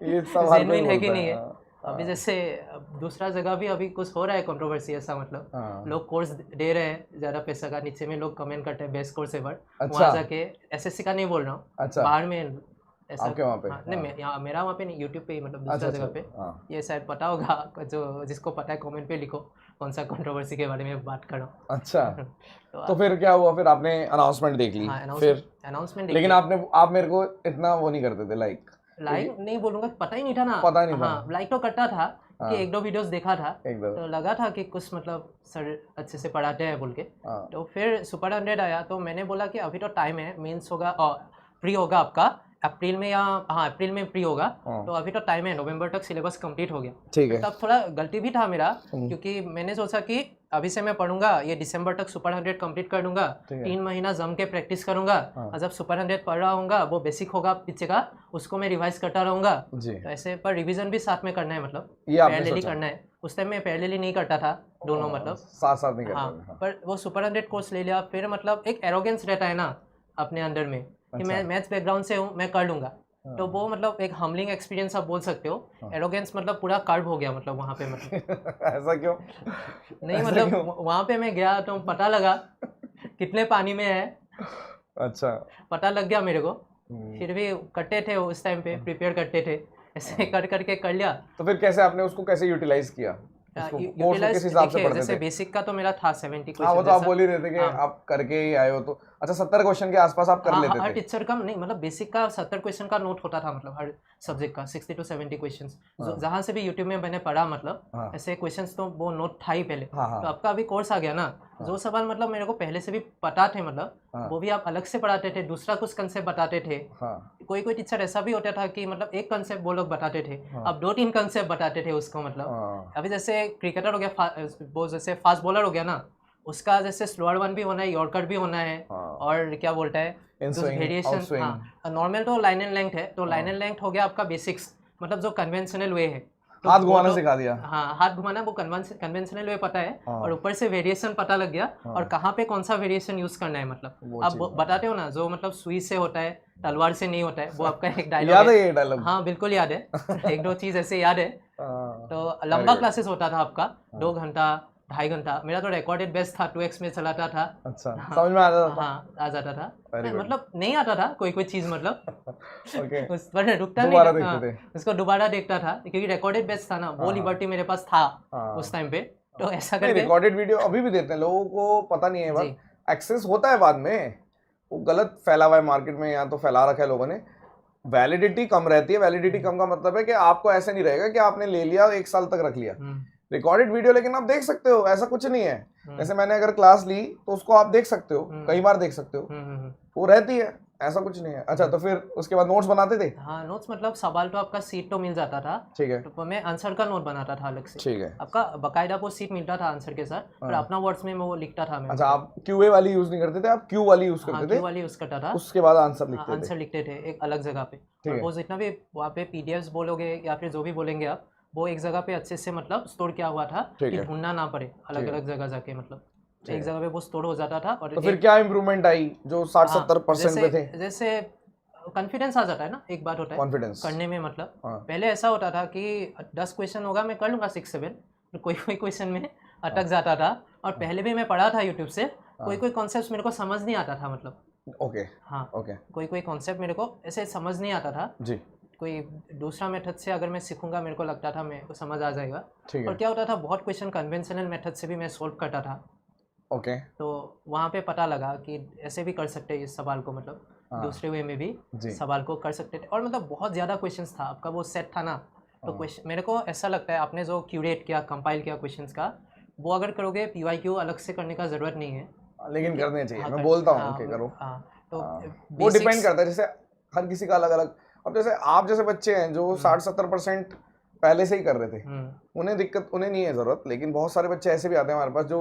ये सब हर कोई जेन्युइन है कि बोलता नहीं है। हाँ, अभी जैसे दूसरा जगह भी अभी कुछ हो रहा है कंट्रोवर्सी ऐसा, मतलब हाँ। लोग कोर्स दे रहे हैं ज़्यादा पैसा का, नीचे में लोग कमेंट करते हैं बेस्ट कोर्स एवर, अच्छा। वहाँ जाके एसएससी का नहीं बोल रहा हूँ, अच्छा बाहर में ऐसा। आपके वहाँ पे? हाँ, नहीं यहाँ मेरा वहाँ पे नहीं, यूट्यूब पे ही, मतलब दूसरा अच्छा जगह अच्छा पे। हाँ ये शायद पता होगा, जो जिसको पता है कमेंट पे लिखो कौन सा कंट्रोवर्सी के बारे में बात कर रहा हूँ। अच्छा तो तो फिर क्या हुआ, फिर आपने अनाउंसमेंट देख ली? हाँ फिर अनाउंसमेंट लेकिन आप मेरे को इतना वो नहीं करते थे लाइक नहीं बोलूँगा, पता ही नहीं था ना, पता ही नहीं था। हाँ लाइक तो करता था कि हाँ। 1-2 वीडियोस देखा था, एक दो तो लगा था कि कुछ मतलब सर अच्छे से पढ़ाते हैं बोल के। हाँ तो फिर सुपर 100 आया, तो मैंने बोला कि अभी तो टाइम है, मेंस होगा और प्री होगा आपका अप्रैल में, या हाँ अप्रैल में प्री होगा, हाँ। तो अभी तो टाइम है, नवंबर तक सिलेबस कंप्लीट हो गया। ठीक है। तब थोड़ा गलती भी था मेरा, क्योंकि मैंने सोचा कि अभी से मैं पढ़ूंगा, ये दिसंबर तक सुपर 100 कंप्लीट कर दूंगा, ठीक है। 3 महीना जम के प्रैक्टिस करूंगा, और जब सुपर 100 पढ़ रहा हूँगा, वो बेसिक होगा पीछे का, उसको मैं रिवाइज करता रहूँगा। जी तो ऐसे पर रिवीजन भी साथ में करना है, मतलब ये आपने पैरेलली सोचा? करना है। उस टाइम में पैरेलली नहीं करता था दोनों, मतलब साथ साथ नहीं हाँ, करते हाँ। पर वो सुपर 100 कोर्स ले लिया, फिर मतलब एक एरोगेंस रहता है ना अपने अंदर में कि मैं मैथ्स बैकग्राउंड से हूँ, मैं कर लूँगा, तो वो मतलब एक हम्बलिंग एक्सपीरियंस आप बोल सकते हो। एरोगेंस मतलब पूरा कर्व हो गया, मतलब वहाँ पे मतलब ऐसा क्यों? नहीं ऐसा मतलब क्यों? वहाँ पे मैं गया तो पता लगा कितने पानी में है, अच्छा पता लग गया मेरे को। फिर भी करते थे उस टाइम पे, प्रिपेयर करते थे, ऐसे कर करके कर लिया। तो फिर कैसे आपने उसको कैसे यूटिलाइज किया? उसको कोर्स को यूटिलाइज किस हिसाब से देखिए, पढ़ते जैसे थे? बेसिक का तो मेरा था 70 हाँ वो क्वेश्चन तो आप जैसा। बोल ही रहे थे कि हाँ। आप करके ही आए हो, तो अच्छा 70 क्वेश्चन के आसपास आप कर हाँ, लेते हर थे? टीचर का नहीं, मतलब बेसिक का 70 क्वेश्चन का नोट होता था, मतलब हर सब्जेक्ट का 60 to 70 क्वेश्चन, जहाँ से भी यूट्यूब में मैंने पढ़ा, मतलब हाँ। ऐसे क्वेश्चंस तो वो नोट था ही पहले। हाँ हाँ तो आपका अभी कोर्स आ गया ना, जो सवाल मतलब मेरे को पहले से भी पता थे, मतलब हाँ। वो भी आप अलग से पढ़ाते थे, दूसरा कुछ कंसेप्ट बताते थे। हाँ कोई टीचर ऐसा भी होता था कि मतलब एक कंसेप्ट वो लोग बताते थे, अब 2-3 कंसेप्ट बताते थे उसको, मतलब हाँ अभी जैसे क्रिकेटर हो गया, वो जैसे फास्ट बॉलर हो गया ना, उसका जैसे स्लोअर वन भी होना है, यॉर्कर भी होना है, हाँ। और क्या बोलता है in swing, out variation. Swing. हाँ, नॉर्मल तो लाइन एंड लेंथ है, तो लाइन एंड लेंथ हो गया आपका बेसिक्स, मतलब जो कन्वेंशनल वे है, तो हाथ वो घुमाना तो- सिखा दिया। हाँ, हाथ घुमाना वो कन्वेंशनल वे पता है, और ऊपर से वेरिएशन पता लग गया, और कहाँ पे कौन सा वेरिएशन यूज करना है, मतलब आप बताते हो ना, जो मतलब सुई से होता है, तलवार से नहीं होता है, वो आपका एक डायलॉग याद है ये डायलॉग? हाँ बिल्कुल याद है, 1-2 चीज ऐसे याद है। हाँ, तो लंबा क्लासेस होता था आपका, 2 घंटा 2.5 घंटा, मेरा तो रिकॉर्डेड बेस्ट था, 2x में चलाता था। अच्छा समझ में आ जाता था? हाँ आ जाता था, Very good. मतलब नहीं आता था कोई चीज़, मतलब ओके उस पर रुकता दोबारा नहीं, देखते थे? उसको दोबारा देखता था, क्योंकि रिकॉर्डेड बेस्ट था ना, वो लिबर्टी मेरे पास था उस टाइम पे, तो ऐसा नहीं करके। रिकॉर्डेड वीडियो अभी भी देते हैं, लोगों को पता नहीं है जी। बात, एक्सेस होता है बाद में, वो गलत फैला हुआ है मार्केट में, या तो फैला रखा है लोगों ने। वैलिडिटी कम रहती है, वैलिडिटी कम का मतलब है कि आपको ऐसे नहीं रहेगा कि आपने ले लिया 1 साल तक रख लिया रिकॉर्डेड वीडियो, लेकिन आप देख सकते हो, ऐसा कुछ नहीं है। जैसे मैंने अगर क्लास ली तो उसको आप देख सकते हो, कई बार देख सकते हो, वो रहती है, ऐसा कुछ नहीं है। अच्छा तो फिर उसके बाद नोट्स बनाते थे? हाँ, नोट्स मतलब सवाल तो आपका सीट तो मिल जाता था, ठीक है, तो मैं आंसर का नोट बनाता था अलग से। ठीक है। आपका बकायदा वो सीट मिलता था आंसर के साथ, पर अपना वर्ड्स में वो लिखता था मैं। अच्छा आप क्यूए वाली यूज नहीं करते थे, आप क्यू वाली यूज करते थे? क्यू वाली यूज करता था, उसके बाद आंसर लिखते थे? आंसर लिखते थे एक अलग जगह पे, और वो जितना भी वहाँ पे पीडीएफ्स बोलोगे या फिर जो भी बोलेंगे आप, वो एक जगह पे अच्छे से मतलब स्टोर किया हुआ था ठीक कि है। ढूंढना ना पड़े अलग अलग जगह जाके, मतलब एक जगह पे वो स्टोर हो जाता था। और तो फिर क्या इम्प्रूवमेंट आई जो 60-70% पे थे? जैसे कॉन्फिडेंस आ जाता है ना, एक बात होता है कॉन्फिडेंस करने में, मतलब हाँ। पहले ऐसा होता था कि 10 क्वेश्चन होगा मैं कर लूँगा 6-7, कोई कोई क्वेश्चन में अटक जाता था। और पहले भी मैं पढ़ा था यूट्यूब से, कोई कोई कॉन्सेप्ट मेरे को समझ नहीं आता था, मतलब ओके हाँ ओके कोई कोई कॉन्सेप्ट मेरे को ऐसे समझ नहीं आता था। जी कोई दूसरा मेथड से अगर मैं सीखूंगा मेरे को लगता था मेरे को समझ आ जाएगा। ठीक और है क्या होता था, बहुत क्वेश्चन कन्वेंशनल मेथड से भी मैं सोल्व करता था। ओके तो वहाँ पे पता लगा कि ऐसे भी कर सकते हैं इस सवाल को, मतलब दूसरे वे में भी जी। सवाल को कर सकते थे। और मतलब बहुत ज़्यादा क्वेश्चंस था, आपका वो सेट था ना, तो क्वेश्चन मेरे को ऐसा लगता है आपने जो क्यूरेट किया, कंपाइल किया क्वेश्चंस का, वो अगर करोगे PYQ अलग से करने का ज़रूरत नहीं है। लेकिन करने चाहिए, हाँ, मैं बोलता हूँ हाँ, कि करो। हाँ, तो वो डिपेंड करता है, जैसे हर किसी का अलग अलग। अब जैसे आप जैसे बच्चे हैं जो 60-70% पहले से ही कर रहे थे, उन्हें दिक्कत, उन्हें नहीं है जरूरत। लेकिन बहुत सारे बच्चे ऐसे भी आते हैं हमारे पास जो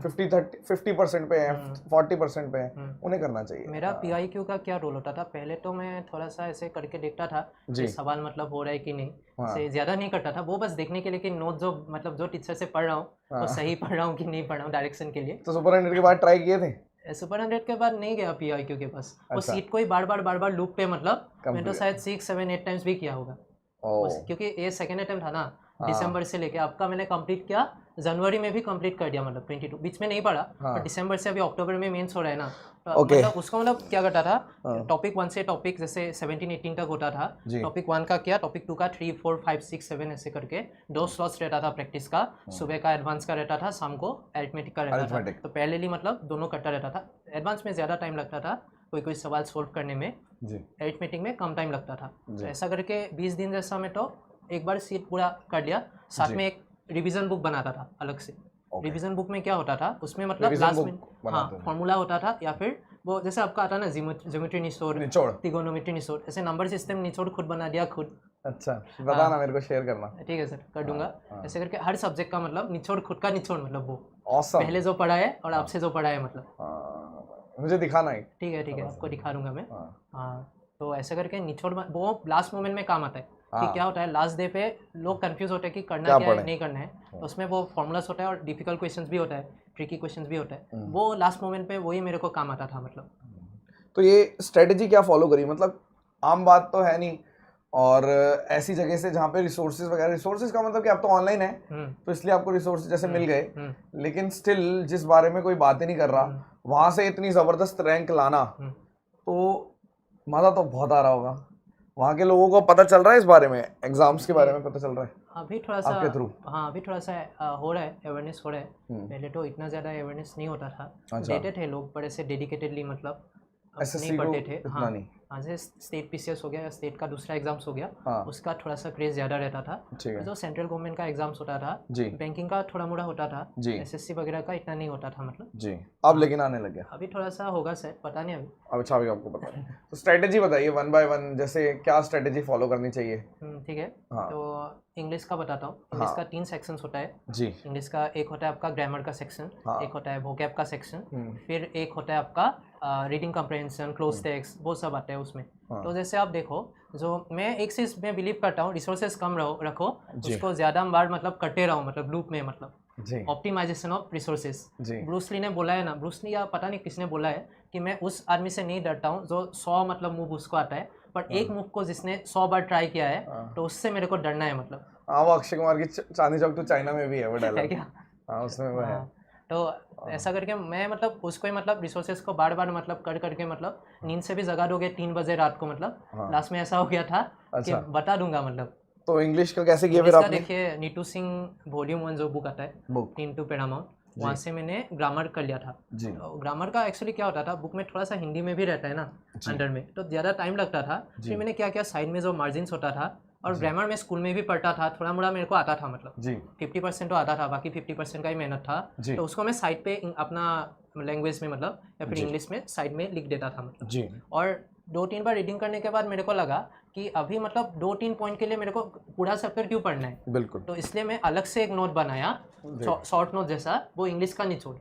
50% पे हैं, 40% पे हैं, उन्हें करना चाहिए। मेरा PYQ का क्या रोल होता था, पहले तो मैं थोड़ा सा ऐसे करके देखता था कि सवाल मतलब हो रहा है कि नहीं, से ज़्यादा नहीं करता था, वो बस देखने के लिए कि नोट जो मतलब जो टीचर से पढ़ रहा हूँ वो सही पढ़ रहा हूँ कि नहीं पढ़ रहा हूँ, डायरेक्शन के लिए। तो सुपर 100 के बाद ट्राई किए थे? सुपर 100 के बाद नहीं गया PYQ के पास, वो सीट को ही बार बार लूप पे, मतलब मैं तो शायद 6-7-8 टाइम्स भी किया होगा। क्योंकि ये सेकेंड अटेम्प्ट था ना, दिसंबर से लेके आपका मैंने कंप्लीट किया, जनवरी में भी कंप्लीट कर दिया, मतलब 22 बीच में नहीं पढ़ा। पर दिसंबर से अभी अक्टूबर में मेंस हो रहा है ना, तो मतलब उसको मतलब क्या करता था, टॉपिक 1 से टॉपिक जैसे 17-18 तक होता था, टॉपिक 1 का किया, टॉपिक 2 का 3, 4, 5, 6, 7 ऐसे करके 2 स्लॉट्स रहता था प्रैक्टिस का। सुबह का एडवांस का रहता था, शाम को अरिथमेटिक का रहता था। तो पैरेलली मतलब दोनों करता रहता था। एडवांस में ज़्यादा टाइम लगता था, कोई कोई सवाल सोल्व करने में, अरिथमेटिक में कम टाइम लगता था। तो ऐसा करके 20 दिन जैसा मैं तो एक बार सीट पूरा कर लिया। साथ में एक रिवीजन बुक बनाता था अलग से। रिवीजन बुक में क्या होता था, उसमें मतलब लास्ट में फॉर्मूला होता था, या फिर वो जैसे आपका आता ना ज्योमेट्री निचोड़, ट्रिगोनोमेट्री निचोड़, ऐसे नंबर सिस्टम निचोड़ खुद बना दिया खुद। अच्छा, बताना मेरे को, शेयर करना। ठीक है सर, कर दूंगा। ऐसे करके हर सब्जेक्ट का मतलब निचोड़, खुद का निचोड़, मतलब वो awesome। पहले जो पढ़ा है और आपसे जो पढ़ा है, मतलब मुझे दिखाना है। ठीक है आपको दिखा दूंगा मैं। हाँ, तो ऐसे करके निचोड़ वो लास्ट मोमेंट में काम आता है कि क्या होता है, लास्ट डे पे लोग कंफ्यूज होते हैं कि करना क्या है, नहीं करना है। तो उसमें वो फॉर्मूलास होता है और डिफिकल्ट क्वेश्चंस भी होता है, ट्रिकी क्वेश्चंस भी होता है, वो लास्ट मोमेंट पे वही मेरे को काम आता था, मतलब। तो ये स्ट्रेटेजी क्या फॉलो करी, मतलब आम बात तो है नहीं, और ऐसी जगह से जहाँ पे रिसोर्सेज वगैरह, रिसोर्सेज का मतलब कि आप तो ऑनलाइन है तो इसलिए आपको रिसोर्सेज जैसे मिल गए, लेकिन स्टिल जिस बारे में कोई बात ही नहीं कर रहा, वहां से इतनी जबरदस्त रैंक लाना, तो मजा तो बहुत आ रहा होगा। वहाँ के लोगों को पता चल रहा है इस बारे में, एग्जाम्स के बारे में पता चल रहा है अभी थोड़ा सा आपके थ्रू? हाँ, अभी थोड़ा सा हो रहा है, अवेयरनेस हो रहा है। पहले तो इतना ज़्यादा अवेयरनेस नहीं होता था। देते थे लोग बड़े से डेडिकेटेडली, मतलब नहीं पढ़ते थे। हाँ, जैसे स्टेट PCS हो गया या स्टेट का दूसरा एग्जाम्स हो गया, उसका थोड़ा सा क्रेज ज़्यादा रहता था। जो सेंट्रल गवर्नमेंट का एग्जाम्स होता था, बैंकिंग का थोड़ा मोड़ा होता था, SSC वगैरह का इतना नहीं होता था, मतलब जी। अब लेकिन आने लग गया, अभी थोड़ा सा होगा सर, पता नहीं अभी। अच्छा, अभी आपको पता है। तो स्ट्रेटेजी बताइए 1 by 1, जैसे क्या स्ट्रेटेजी फॉलो करनी चाहिए? ठीक है, तो इंग्लिश का बताता हूँ। इंग्लिश का 3 सेक्शंस होता है जी। इंग्लिश का एक होता है आपका ग्रामर का सेक्शन, एक होता है वोकैब का सेक्शन, फिर एक होता है आपका रीडिंग कम्प्रहेंशन, क्लोज टेक्स्ट, वो सब आता है उसमें। तो जैसे आप देखो, जो मैं एक चीज़ में बिलीव करता हूँ, रिसोर्सेज कम रखो, उसको ज़्यादा बार मतलब करते रहो, मतलब लूप में, मतलब optimisation of resources. Bruce Lee ने बोला है ना, ब्रूस ली या पता नहीं किसने बोला है कि मैं उस आदमी से नहीं डरता हूँ जो 100 मतलब मूव उसको आता है, पर एक मूव को जिसने 100 बार ट्राई किया है, तो उससे मेरे को डरना है, मतलब। हाँ, वो अक्षय कुमार की चांदनी चौक तो चाइना में भी है वो डायलॉग, है क्या? हाँ, उसमें वो है। तो ऐसा करके मैं मतलब उसको ही मतलब रिसोर्सेज को बार बार मतलब करके, मतलब नींद से भी जगा दोगे 3 बजे रात को, मतलब लास्ट में ऐसा हो गया था कि बता दूंगा, मतलब। तो इंग्लिश का कैसे किया फिर आपने? देखिए, नीतू सिंह वॉल्यूम 1 जो बुक आता है, टीन टू पैरामाउंट, वहाँ से मैंने ग्रामर कर लिया था। तो ग्रामर का एक्चुअली क्या होता था, बुक में थोड़ा सा हिंदी में भी रहता है ना अंडर में, तो ज़्यादा टाइम लगता था। फिर मैंने क्या किया, साइड में जो मार्जिन्स होता था, और ग्रामर में स्कूल में भी पढ़ता था, थोड़ा मोड़ा मेरे को आता था, मतलब 50% तो आता था, बाकी 50% का ही मेहनत था। तो उसको मैं साइड पे अपना लैंग्वेज में, मतलब या फिर इंग्लिश में साइड में लिख देता था, मतलब। और 2-3 बार रीडिंग करने के बाद मेरे को लगा कि अभी मतलब 2-3 पॉइंट के लिए मेरे को पूरा चैप्टर क्यों पढ़ना है, बिल्कुल। तो इसलिए मैं अलग से एक नोट बनाया, शॉर्ट नोट जैसा, वो इंग्लिश का निचोड़।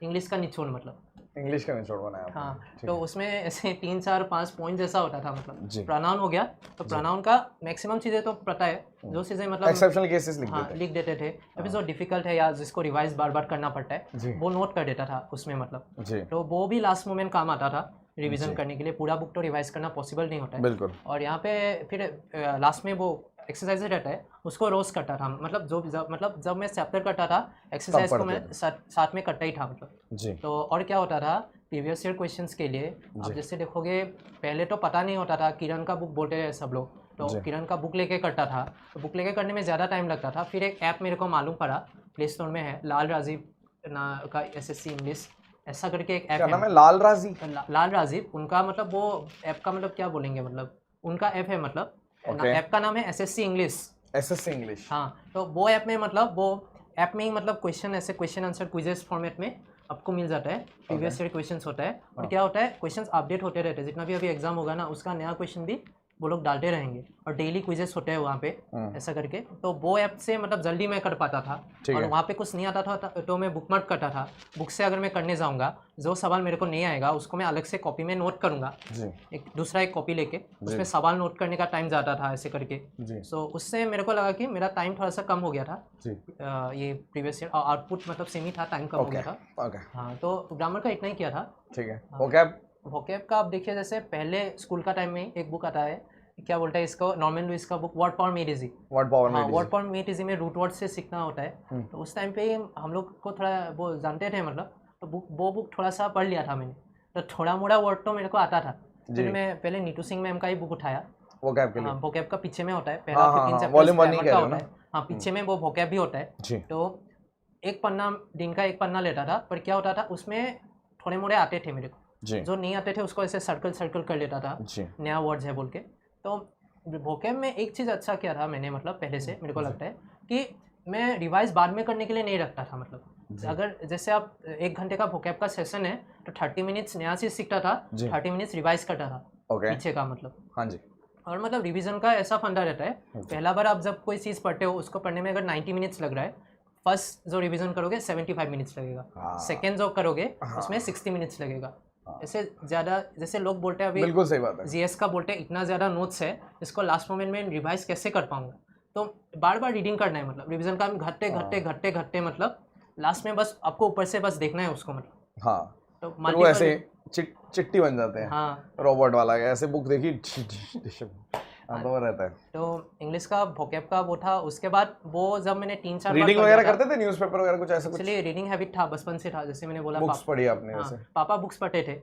इंग्लिश का निचोड़, मतलब इंग्लिश का निचोड़ बनाया आपने। हाँ, ठीक तो है। उसमें ऐसे 3 4 5 पॉइंट जैसा होता था मतलब जी। प्रोनाउन हो गया तो प्रोनाउन का मैक्सिमम चीज़ें तो पता है, जो चीज़ें मतलब एक्सेप्शनल केसेस लिख हाँ देते लिख देते थे, अभी जो डिफिकल्ट है या जिसको रिवाइज बार बार करना पड़ता जी। है वो नोट कर देता था उसमें मतलब, जी, तो वो भी लास्ट मोमेंट काम आता था रिवीजन जी। करने के लिए। पूरा बुक तो रिवाइज करना पॉसिबल नहीं होता है, बिल्कुल। और यहाँ पे फिर लास्ट में वो एक्सरसाइज रहता है उसको रोज करता था, मतलब जब मैं चैप्टर करता था एक्सरसाइज को मैं पढ़ते साथ में करता ही था मतलब। जी, तो और क्या होता था प्रीवियस ईयर क्वेश्चंस के लिए, आप जैसे देखोगे पहले तो पता नहीं होता था, किरण का बुक बोलते हैं सब लोग, तो जी। किरण का बुक लेके करता था, तो बुक लेके करने में ज़्यादा टाइम लगता था। फिर एक ऐप मेरे को मालूम पड़ा, प्ले स्टोर में है, लाल राजीव ना का SSC इंग्लिश ऐसा करके एक ऐप क्या है, नाम है? लाल राजी? लाल राजीव उनका मतलब, वो ऐप का मतलब क्या बोलेंगे, मतलब उनका ऐप है मतलब ओके। ऐप का नाम है SSC इंग्लिश। SSC English. हाँ, तो वो ऐप में मतलब वो ऐप में ही मतलब क्वेश्चन ऐसे क्वेश्चन आंसर क्विजेस फॉर्मेट में आपको मिल जाता है, प्रीवियस ईयर क्वेश्चंस होता है, और क्या होता है क्वेश्चंस अपडेट होते रहते हैं, जितना भी अभी एग्जाम होगा ना उसका नया क्वेश्चन भी वो लोग डालते रहेंगे, और डेली क्विजेस होते हैं वहाँ पे ऐसा करके। तो वो ऐप से मतलब जल्दी मैं कर पाता था, ठीक और है। वहाँ पे कुछ नहीं आता था तो मैं बुकमार्क करता था। बुक से अगर मैं करने जाऊँगा, जो सवाल मेरे को नहीं आएगा उसको मैं अलग से कॉपी में नोट करूँगा, जी, एक कॉपी लेके उसमें सवाल नोट करने का टाइम जाता था ऐसे करके। जी, सो उससे मेरे को लगा कि मेरा टाइम थोड़ा सा कम हो गया था, जी। ये प्रीवियस ईयर आउटपुट मतलब सेम ही था, टाइम कम हो ओके, गया था। ओके, हाँ, तो ग्रामर का इतना ही किया था। ठीक है। हाँ। वोकैब? वोकैब का आप देखिए, जैसे पहले स्कूल का टाइम में एक बुक आता है, क्या बोलते हैं इसको, नॉर्मन लुइस का book word form made easy. Word power हाँ, में वर्ड फॉर्म मेड इजी में रूट वर्ड से सीखना होता है, तो उस टाइम पे हम लोग को थोड़ा वो जानते थे मतलब, तो वो बुक थोड़ा सा पढ़ लिया था मैंने, तो थोड़ा मोड़ा वर्ड तो मेरे को आता था। फिर मैं पहले नीतू सिंह मैम का ही बुक उठाया। वोकैब के लिए? हाँ, वोकैब का पीछे में होता है, पहला हाँ, हाँ, 15 हाँ, चैप्टर्स वॉल्यूम 1 ही ग्रामर कह का रहे हो होता ना? है। हाँ, पीछे में वो वोकैब भी होता है। जी, तो एक पन्ना, दिन का एक पन्ना लेता था, पर क्या होता था उसमें थोड़े मोड़े आते थे मेरे को, जी, जो नहीं आते थे उसको ऐसे सर्कल सर्कल कर लेता था, जी, नया वर्ड्स है बोल के। तो वोकैब में एक चीज़ अच्छा किया था मैंने, मतलब पहले से मेरे को लगता है कि मैं रिवाइज बाद में करने के लिए नहीं रखता था, मतलब अगर जैसे आप 1 घंटे का वोकैब का सेशन है तो 30 मिनट्स नया चीज़ सीखता था, जी। 30 मिनट्स रिवाइज करता था ओके। पीछे का मतलब। हाँ जी, और मतलब रिवीजन का ऐसा फंडा रहता है, पहला बार आप जब कोई चीज़ पढ़ते हो उसको पढ़ने में अगर 90 मिनट्स लग रहा है, फर्स्ट जो रिवीजन करोगे 75 मिनट्स लगेगा, हाँ। सेकेंड जो करोगे उसमें 60 मिनट्स लगेगा। ऐसे ज़्यादा, जैसे लोग बोलते हैं अभी बिल्कुल सही बात है। जीएस का बोलते हैं इतना ज़्यादा नोट्स है, इसको लास्ट मोमेंट में रिवाइज कैसे कर पाऊंगा, तो बार बार रीडिंग करना है, मतलब रिवीजन का घटते घटते घटते घटते मतलब लास्ट में बस आपको ऊपर से बस देखना है उसको, मतलब हाँ, तो फिर वो ऐसे मल्टीपल। चिट्टी बन जाते हैं। हाँ, रोबोट वाला ऐसे बुक देखी। हाँ, तो वो रहता है। तो इंग्लिश का वोकैब का वो था। उसके बाद वो जब मैंने 3 4 बार रीडिंग कर वगैरह लिया था, करते थे, न्यूज़पेपर वगैरह कुछ ऐसा कुछ? एक्चुअली रीडिंग हैबिट था, बचपन से था, जैसे मैंने बोला बुक्स पढ़ी आपने हाँ, जैसे? पापा बुक्स पढ़ते थे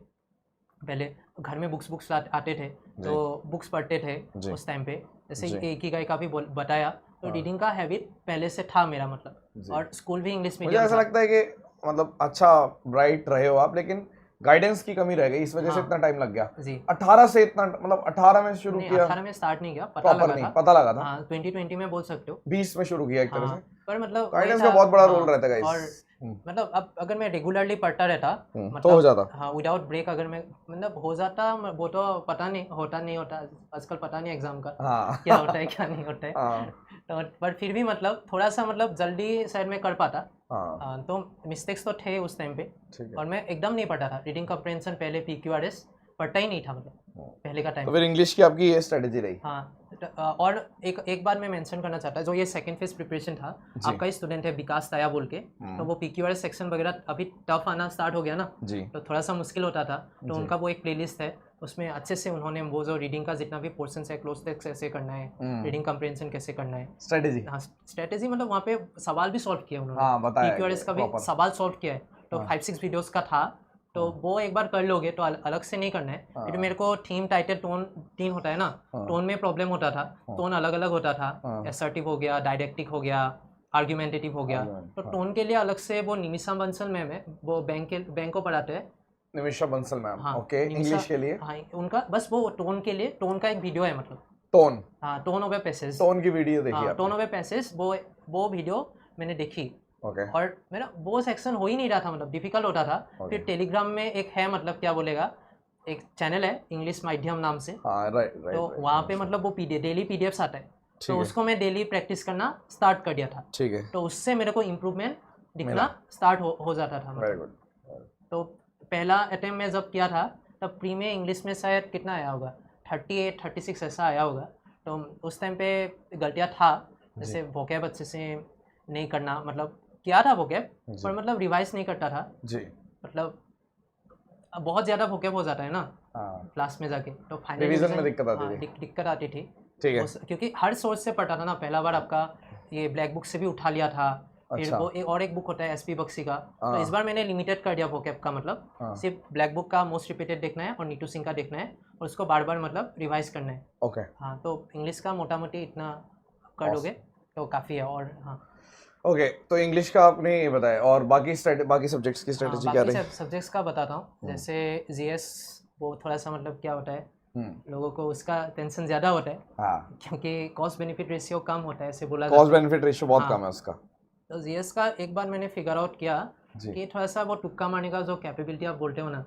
पहले, घर में बुक्स आते थे तो बुक्स पढ़ते थे जी। उस टाइम पे, जैसे जी। एक ही गाय का भी बताया, तो रीडिंग का हैबिट पहले से था मेरा मतलब, जी। और स्कूल भी इंग्लिश मुझे मीडियम ऐसा था। लगता है कि मतलब अच्छा ब्राइट रहे हो आप, लेकिन गाइडेंस की कमी रह गई, इस वजह से हाँ। इतना टाइम लग गया। जी, 18 से इतना, मतलब 18 में शुरू नहीं किया? 18 में स्टार्ट नहीं किया, पता प्रॉपर लगा नहीं, था। पता लगा था। हाँ, 2020 में बोल सकते हो। 20 में शुरू किया एक तरह हाँ, से। पर मतलब वही गाइडेंस था। का बहुत बड़ा रोल हाँ, रहता है और गाइस। मतलब अब अगर मैं रेगुलरली पढ़ता रहता, तो मतलब हो जाता। हाँ विदाउट ब्रेक, अगर मैं मतलब हो जाता, वो तो पता नहीं होता नहीं होता, आजकल पता नहीं एग्जाम का हाँ। क्या होता है क्या नहीं होता है। हाँ, तो पर फिर भी मतलब थोड़ा सा मतलब जल्दी शायद मैं कर पाता। हाँ, तो मिस्टेक्स तो थे उस टाइम पे, ठीक है। और मैं एकदम नहीं पढ़ता था, रीडिंग कम्प्रेंशन पहले PQRS पढ़ता ही नहीं था मतलब पहले का टाइम। तो फिर इंग्लिश की आपकी ये स्ट्रेटेजी रही? हाँ, और एक बार मैं मेंशन करना चाहता हूँ, जो ये सेकंड फेज प्रिपरेशन था, आपका ही स्टूडेंट है विकास ताया बोल के, तो वो PQRS सेक्शन वगैरह अभी टफ आना स्टार्ट हो गया ना, जी, तो थोड़ा सा मुश्किल होता था, तो जी। उनका वो एक प्लेलिस्ट है, उसमें अच्छे से उन्होंने वो जो रीडिंग का जितना भी पोर्शन है, क्लोज टेक्स्ट कैसे करना है, रीडिंग कम्प्रेंशन कैसे करना है, स्ट्रेटेजी। हाँ स्ट्रेटेजी, मतलब वहाँ पे सवाल भी सॉल्व किया उन्होंने, हाँ, बताया PQRS का भी proper। सवाल सॉल्व किया है, तो 5-6 वीडियोस का था, तो वो एक बार कर लोगे तो अलग से नहीं करना है। फिर मेरे को थीम टाइटल टोन 3 होता है ना, टोन में प्रॉब्लम होता था, टोन अलग अलग होता था, एसर्टिव हो गया, डायडेक्टिक हो गया, आर्ग्यूमेंटेटिव हो गया, तो टोन के लिए अलग से वो निमिषा बंसल मैम है, वो बैंक को पढ़ाते हैं, निमिषा बंसल मैम। हाँ ओके, इंग्लिश के लिए? हाँ उनका बस वो टोन के लिए, टोन का एक वीडियो है मतलब, टोन? हाँ tone of a passage, tone की वीडियो देखी हाँ टोन आपने? ऑफ ए पैसेज, वो वीडियो मैंने देखी, ओके, और मेरा वो सेक्शन हो ही नहीं रहा था, मतलब डिफिकल्ट होता था। फिर टेलीग्राम में एक है, मतलब क्या बोलेगा, एक चैनल है इंग्लिश माध्यम नाम से, हाँ, राइट राइट तो वहाँ पे मतलब वो डेली PDFs आता है, तो है। उसको मैं डेली प्रैक्टिस करना स्टार्ट कर दिया था, ठीक है, तो उससे मेरे को इम्प्रूवमेंट दिखना स्टार्ट हो जाता था वेरी मतलब। गुड। तो पहला अटेम्प्ट में जब किया था तब प्री में इंग्लिश में शायद कितना आया होगा 38 36 ऐसा आया होगा। तो उस टाइम पे गलतियाँ था, जैसे वोकैब अच्छे से नहीं करना, मतलब किया था वोकैब पर मतलब रिवाइज नहीं करता था जी। मतलब बहुत ज़्यादा वोकैब हो जाता है ना क्लास में जाके, तो फाइनल रिवीजन में दिक्कत आती थी। दिक्कत आती थी, ठीक है। क्योंकि हर सोर्स से पढ़ता था ना। पहला बार आपका ये ब्लैक बुक से भी उठा लिया था, फिर अच्छा। वो और एक बुक होता है एसपी बख्शी का, तो इस बार मैंने लिमिटेड कर दिया वोकैब का, मतलब सिर्फ ब्लैक बुक का मोस्ट रिपीटेड देखना है और नीतू सिंह का देखना है और उसको बार बार मतलब रिवाइज करना है। ओके। हाँ, तो इंग्लिश का मोटा मोटी इतना कर लोगे तो काफ़ी है। और हाँ ओके, तो इंग्लिश का आपने ये बताया, और बाकी सब्जेक्ट्स की स्ट्रेटजी क्या रही? बाकी सब्जेक्ट्स का बताता हूँ। जैसे जीएस वो थोड़ा सा मतलब क्या होता है, लोगों को उसका टेंशन ज़्यादा होता है क्योंकि कॉस्ट बेनिफिट रेशियो कम होता है, ऐसे बोला जाता है। कॉस्ट बेनिफिट रेशियो बहुत कम है उसका। तो जीएस का एक बार मैंने फिगर आउट किया कि थोड़ा सा वो तुक्का मारने का जो कैपेबिलिटी आप बोलते हो ना,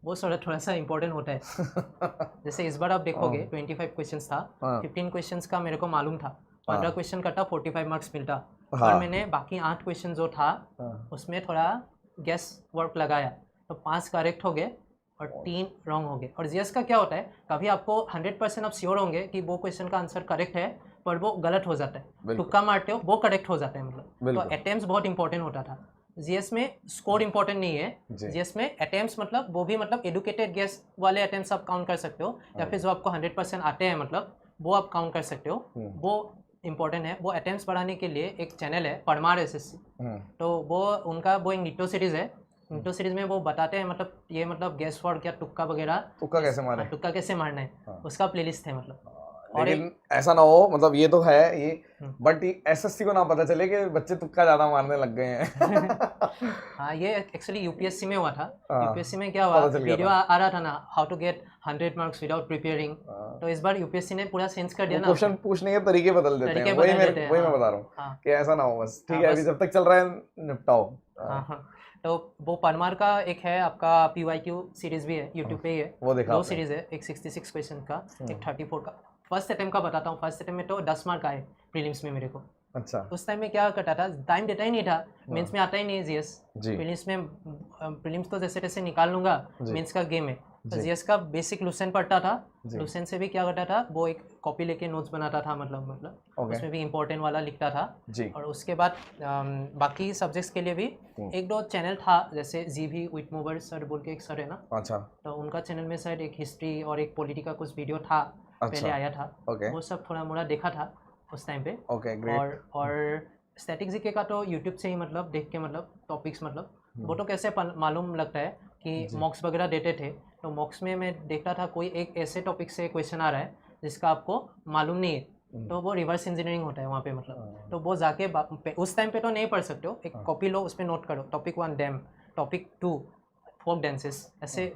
वो थोड़ा सा इंपॉर्टेंट होता है। जैसे इस बार आप देखोगे 25 क्वेश्चंस था, 15 क्वेश्चंस का मेरे को मालूम था, 15 क्वेश्चन का था 45 मार्क्स मिलता, पर मैंने बाकी 8 क्वेश्चन जो था उसमें थोड़ा गेस वर्क लगाया, तो 5 करेक्ट हो गए और 3 रॉन्ग हो गए। और जीएस का क्या होता है, कभी आपको 100% आप श्योर होंगे कि वो क्वेश्चन का आंसर करेक्ट है, पर वो गलत हो जाता है, तुक्का मारते हो वो करेक्ट हो जाता है, मतलब तो अटेम्प्ट्स बहुत इंपॉर्टेंट होता था। जीएस में स्कोर इंपॉर्टेंट नहीं है, जीएस में अटेम्प्ट्स मतलब वो भी मतलब एडुकेटेड गेस वाले अटेम्प्ट्स आप काउंट कर सकते हो, या फिर जो आपको 100% आते हैं मतलब वो आप काउंट कर सकते हो, वो इंपॉर्टेंट है। वो अटेम्प्ट्स बढ़ाने के लिए एक चैनल है परमार एसएससी, तो वो उनका वो एक नीटो सीरीज है, नीटो सीरीज में वो बताते हैं मतलब ये मतलब गेस वर्ड क्या तुक्का वगैरह, तुक्का कैसे मारना है, तुक्का कैसे मारना है, उसका प्लेलिस्ट है मतलब। और लेकिन ऐसा ना हो, मतलब ये तो है ये, बट एसएससी को ना पता चले कि बच्चे तुक्का ज्यादा मारने लग गए हैं। हाँ, ये एक्चुअली यूपीएससी में हुआ था। यूपीएससी में क्या हुआ, वीडियो आ रहा था ना, how to get 100 marks without preparing, तो इस बार यूपीएससी ने पूरा चेंज कर दिया ना, क्वेश्चन पूछने के तरीके बदल देते हैं, वही मैं बता रहा हूँ कि ऐसा ना हो बस। ठीक है, अभी जब तक चल रहा है निपटाओ। तो वो परमार का एक है आपका पीवाईक्यू सीरीज भी है, यूट्यूब पे ही है, वो देखा 2 सीरीज है, एक 66 क्वेश्चन का, एक 34 का। फर्स्ट अटेम्प्ट का बताता हूँ, फर्स्ट अटेम्प्ट में तो 10 मार्क आए प्रीलिम्स में मेरे को। अच्छा। उस टाइम में क्या करता था, टाइम देता ही नहीं था, मेंस में आता ही नहीं जीएस, प्रीलिम्स में प्रीलिम्स तो जैसे तैसे निकाल लूंगा, मेंस का गेम है। तो जीएस का बेसिक लुसेंट पढ़ता था, लुसेंट से भी क्या करता था, वो एक कॉपी लेके नोट्स बनाता था, मतलब उसमें भी इंपॉर्टेंट वाला लिखता था। और उसके बाद बाकी सब्जेक्ट्स के लिए भी 1-2 चैनल था, जैसे जीवी विटमोवर सर बोल के एक सर है ना, अच्छा, तो उनका चैनल में शायद एक हिस्ट्री और एक पॉलिटी का कुछ वीडियो था, पहले आया था, वो सब थोड़ा मोड़ा देखा था उस टाइम पे। और स्टैटिक जीके का तो यूट्यूब से ही मतलब देख के मतलब टॉपिक्स मतलब वो तो कैसे मालूम लगता है कि मॉक्स वगैरह देते थे, तो मॉक्स में मैं देखता था कोई एक ऐसे टॉपिक से क्वेश्चन आ रहा है जिसका आपको मालूम नहीं है, तो वो रिवर्स इंजीनियरिंग होता है वहाँ पे मतलब, तो वो जाके उस टाइम पे तो नहीं पढ़ सकते हो, एक कॉपी लो, उसमें नोट करो, topic 1 dam, topic 2 folk dances, ऐसे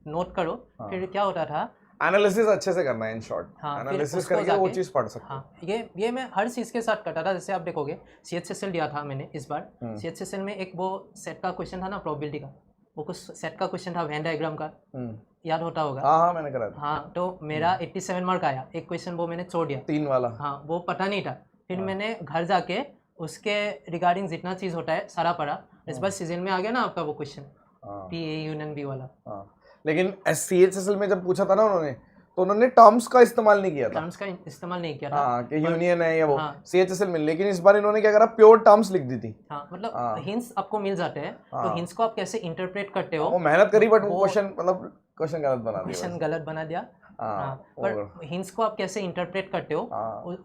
नोट करो। फिर क्या होता था, एनालिसिस अच्छे से करना है, इन शॉर्ट एनालिसिस करके वो चीज पढ़ सकते हो। ये मैं हर चीज़ के साथ करता था। जैसे आप देखोगे सीएचएसएल दिया था मैंने इस बार, सीएचएसएल में एक वो सेट का क्वेश्चन था ना, प्रोबेबिलिटी का, वो कुछ सेट का क्वेश्चन था, वेन डायग्राम का, याद होता होगा। हाँ, मैंने करा था। हाँ, तो मेरा 87 मार्क आया, एक क्वेश्चन वो मैंने छोड़ दिया, 3 वाला। हाँ, वो पता नहीं था। फिर मैंने घर जाके उसके रिगार्डिंग जितना चीज़ होता है सारा पढ़ा। इस बार सीजन में आ गया ना आपका वो क्वेश्चन, PA यूनियन बी वाला। लेकिन CHSL में जब पूछा था ना उन्होंने, तो उन्होंने टर्म्स का इस्तेमाल नहीं किया था, टर्म्स का इस्तेमाल नहीं किया था, हाँ, कि यूनियन है या वो CHSL में। लेकिन इस बार इन्होंने क्या करा, प्योर टर्म्स लिख दी थी। हाँ, मतलब हिंट्स आपको मिल जाते हैं, तो हिंट्स को आप कैसे इंटरप्रेट करते हो, वो मेहनत करी, बट वो क्वेश्चन गलत बना दिया, क्वेश्चन गलत बना दिया। पर हिंट्स को आप कैसे इंटरप्रेट करते हो,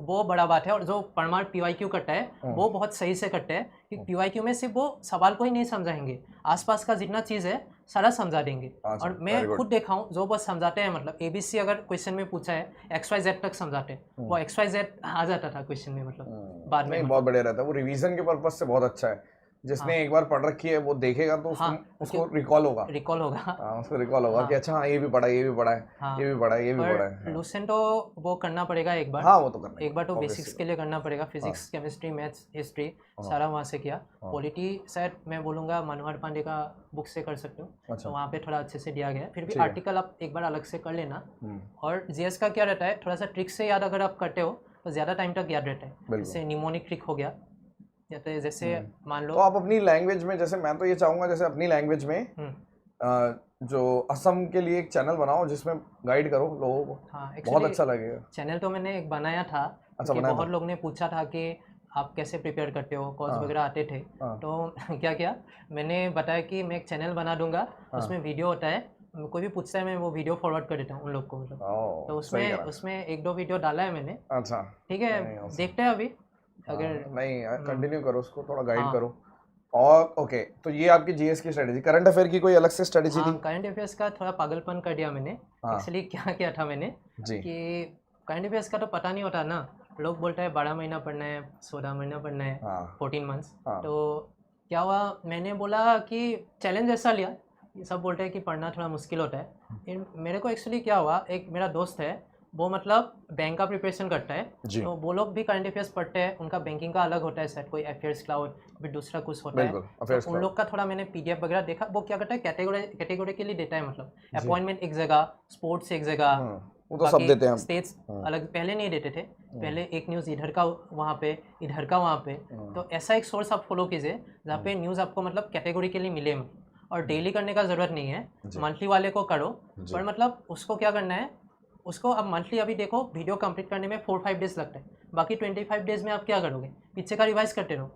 वो बड़ा बात है। और जो परमार पीवाईक्यू करता है वो बहुत सही से करते हैं, कि पीवाईक्यू में सिर्फ वो सवाल को ही नहीं समझाएंगे, आसपास का जितना चीज़ है सारा समझा देंगे। और मैं खुद देखा हूँ, जो बस समझाते हैं, मतलब ABC अगर क्वेश्चन में पूछा है XYZ तक समझाते हैं, वो XYZ आ जाता था क्वेश्चन में, मतलब बाद में बहुत बढ़िया रहता है वो, रिवीजन के पर्पज से बहुत अच्छा है। जिसने एक बार पढ़ रखी है वो देखेगा तो उसको रिकॉल होगा, उसको रिकॉल होगा कि अच्छा, हाँ, ये भी पढ़ा है, ये भी पढ़ा है, ये भी पढ़ा है, ये भी पढ़ा है। लुसेंट तो वो करना पड़ेगा एक बार, हाँ, वो तो करना एक बार तो बेसिक्स के लिए करना पड़ेगा, फिजिक्स, केमिस्ट्री, मैथ्स, हिस्ट्री सारा वहाँ से किया। पॉलिटी शायद मैं बोलूँगा मनोहर पांडे का बुक से कर सकते हो, तो वहाँ पे थोड़ा अच्छे से दिया गया है। फिर भी आर्टिकल आप एक बार अलग से कर लेना। और जीएस का क्या रहता है, थोड़ा सा ट्रिक से याद अगर आप करते हो तो ज़्यादा टाइम तक याद रहता है। जैसे निमोनिक ट्रिक हो गया, या तो जैसे मान लो तो आप अपनी लैंग्वेज में, जैसे मैं तो ये चाहूँगा जैसे अपनी लैंग्वेज में जो असम के लिए एक चैनल बनाओ जिसमें गाइड करो लोगों को, हाँ बहुत एक्चुअली अच्छा लगेगा। चैनल तो मैंने एक बनाया था, अच्छा क्योंकि बनाया बहुत था। लोग ने पूछा था कि आप कैसे प्रिपेयर करते हो, कॉल्स हाँ वगैरह आते थे। हाँ तो क्या किया, मैंने बताया कि मैं एक चैनल बना दूंगा, हाँ। उसमें वीडियो होता है, कोई भी पूछता है मैं वो वीडियो फॉरवर्ड कर देता हूँ उन लोग को मतलब। तो ओ सही उसमें करा। उसमें एक दो वीडियो डाला है मैंने। अच्छा ठीक है, नहीं awesome। देखते हैं अभी अगर हाँ नहीं हम्म, कंटिन्यू करो उसको, थोड़ा गाइड हाँ करो। और ओके, तो ये आपकी जीएस की स्ट्रेटेजी, करंट अफेयर की कोई अलग से स्ट्रेटेजी हाँ थी? करंट अफेयर्स का थोड़ा पागलपन कर दिया मैंने। हाँ एक्चुअली क्या किया था मैंने जी कि करंट अफेयर्स का तो पता नहीं होता ना, लोग बोलते हैं 12 महीना पढ़ना है, 16 महीना पढ़ना है, हाँ 14 मंथ्स। हाँ तो क्या हुआ, मैंने बोला कि चैलेंज ऐसा लिया, ये सब बोलते हैं कि पढ़ना थोड़ा मुश्किल होता है। मेरे को एक्चुअली क्या हुआ, एक मेरा दोस्त है, वो मतलब बैंक का प्रिपरेशन करता है, जी तो वो लोग भी करंट अफेयर्स पढ़ते हैं, उनका बैंकिंग का अलग होता है शायद, कोई अफेयर्स क्लाउड, फिर दूसरा कुछ होता है। बिल्कुल तो अफेयर्स उन क्लाउड। लोग का थोड़ा मैंने पीडीएफ वगैरह देखा, वो क्या करता है कैटेगरी के लिए देता है, मतलब जी अपॉइंटमेंट एक जगह, स्पोर्ट्स एक जगह, वो तो सब बाकी देते हैं हम। स्टेट्स हम्म, अलग पहले नहीं देते थे। पहले एक न्यूज़ इधर का वहाँ पे, इधर का वहाँ पे। तो ऐसा एक सोर्स आप फॉलो कीजिए जहाँ पे न्यूज़ आपको मतलब कैटेगरी के लिए मिले, और डेली करने का ज़रूरत नहीं है, जी मंथली वाले को करो। जी पर मतलब उसको क्या करना है, उसको अब मंथली अभी देखो वीडियो कंप्लीट करने में 4-5 डेज लगता है, बाकी 25 डेज में आप क्या करोगे, पीछे का रिवाइज करते रहो,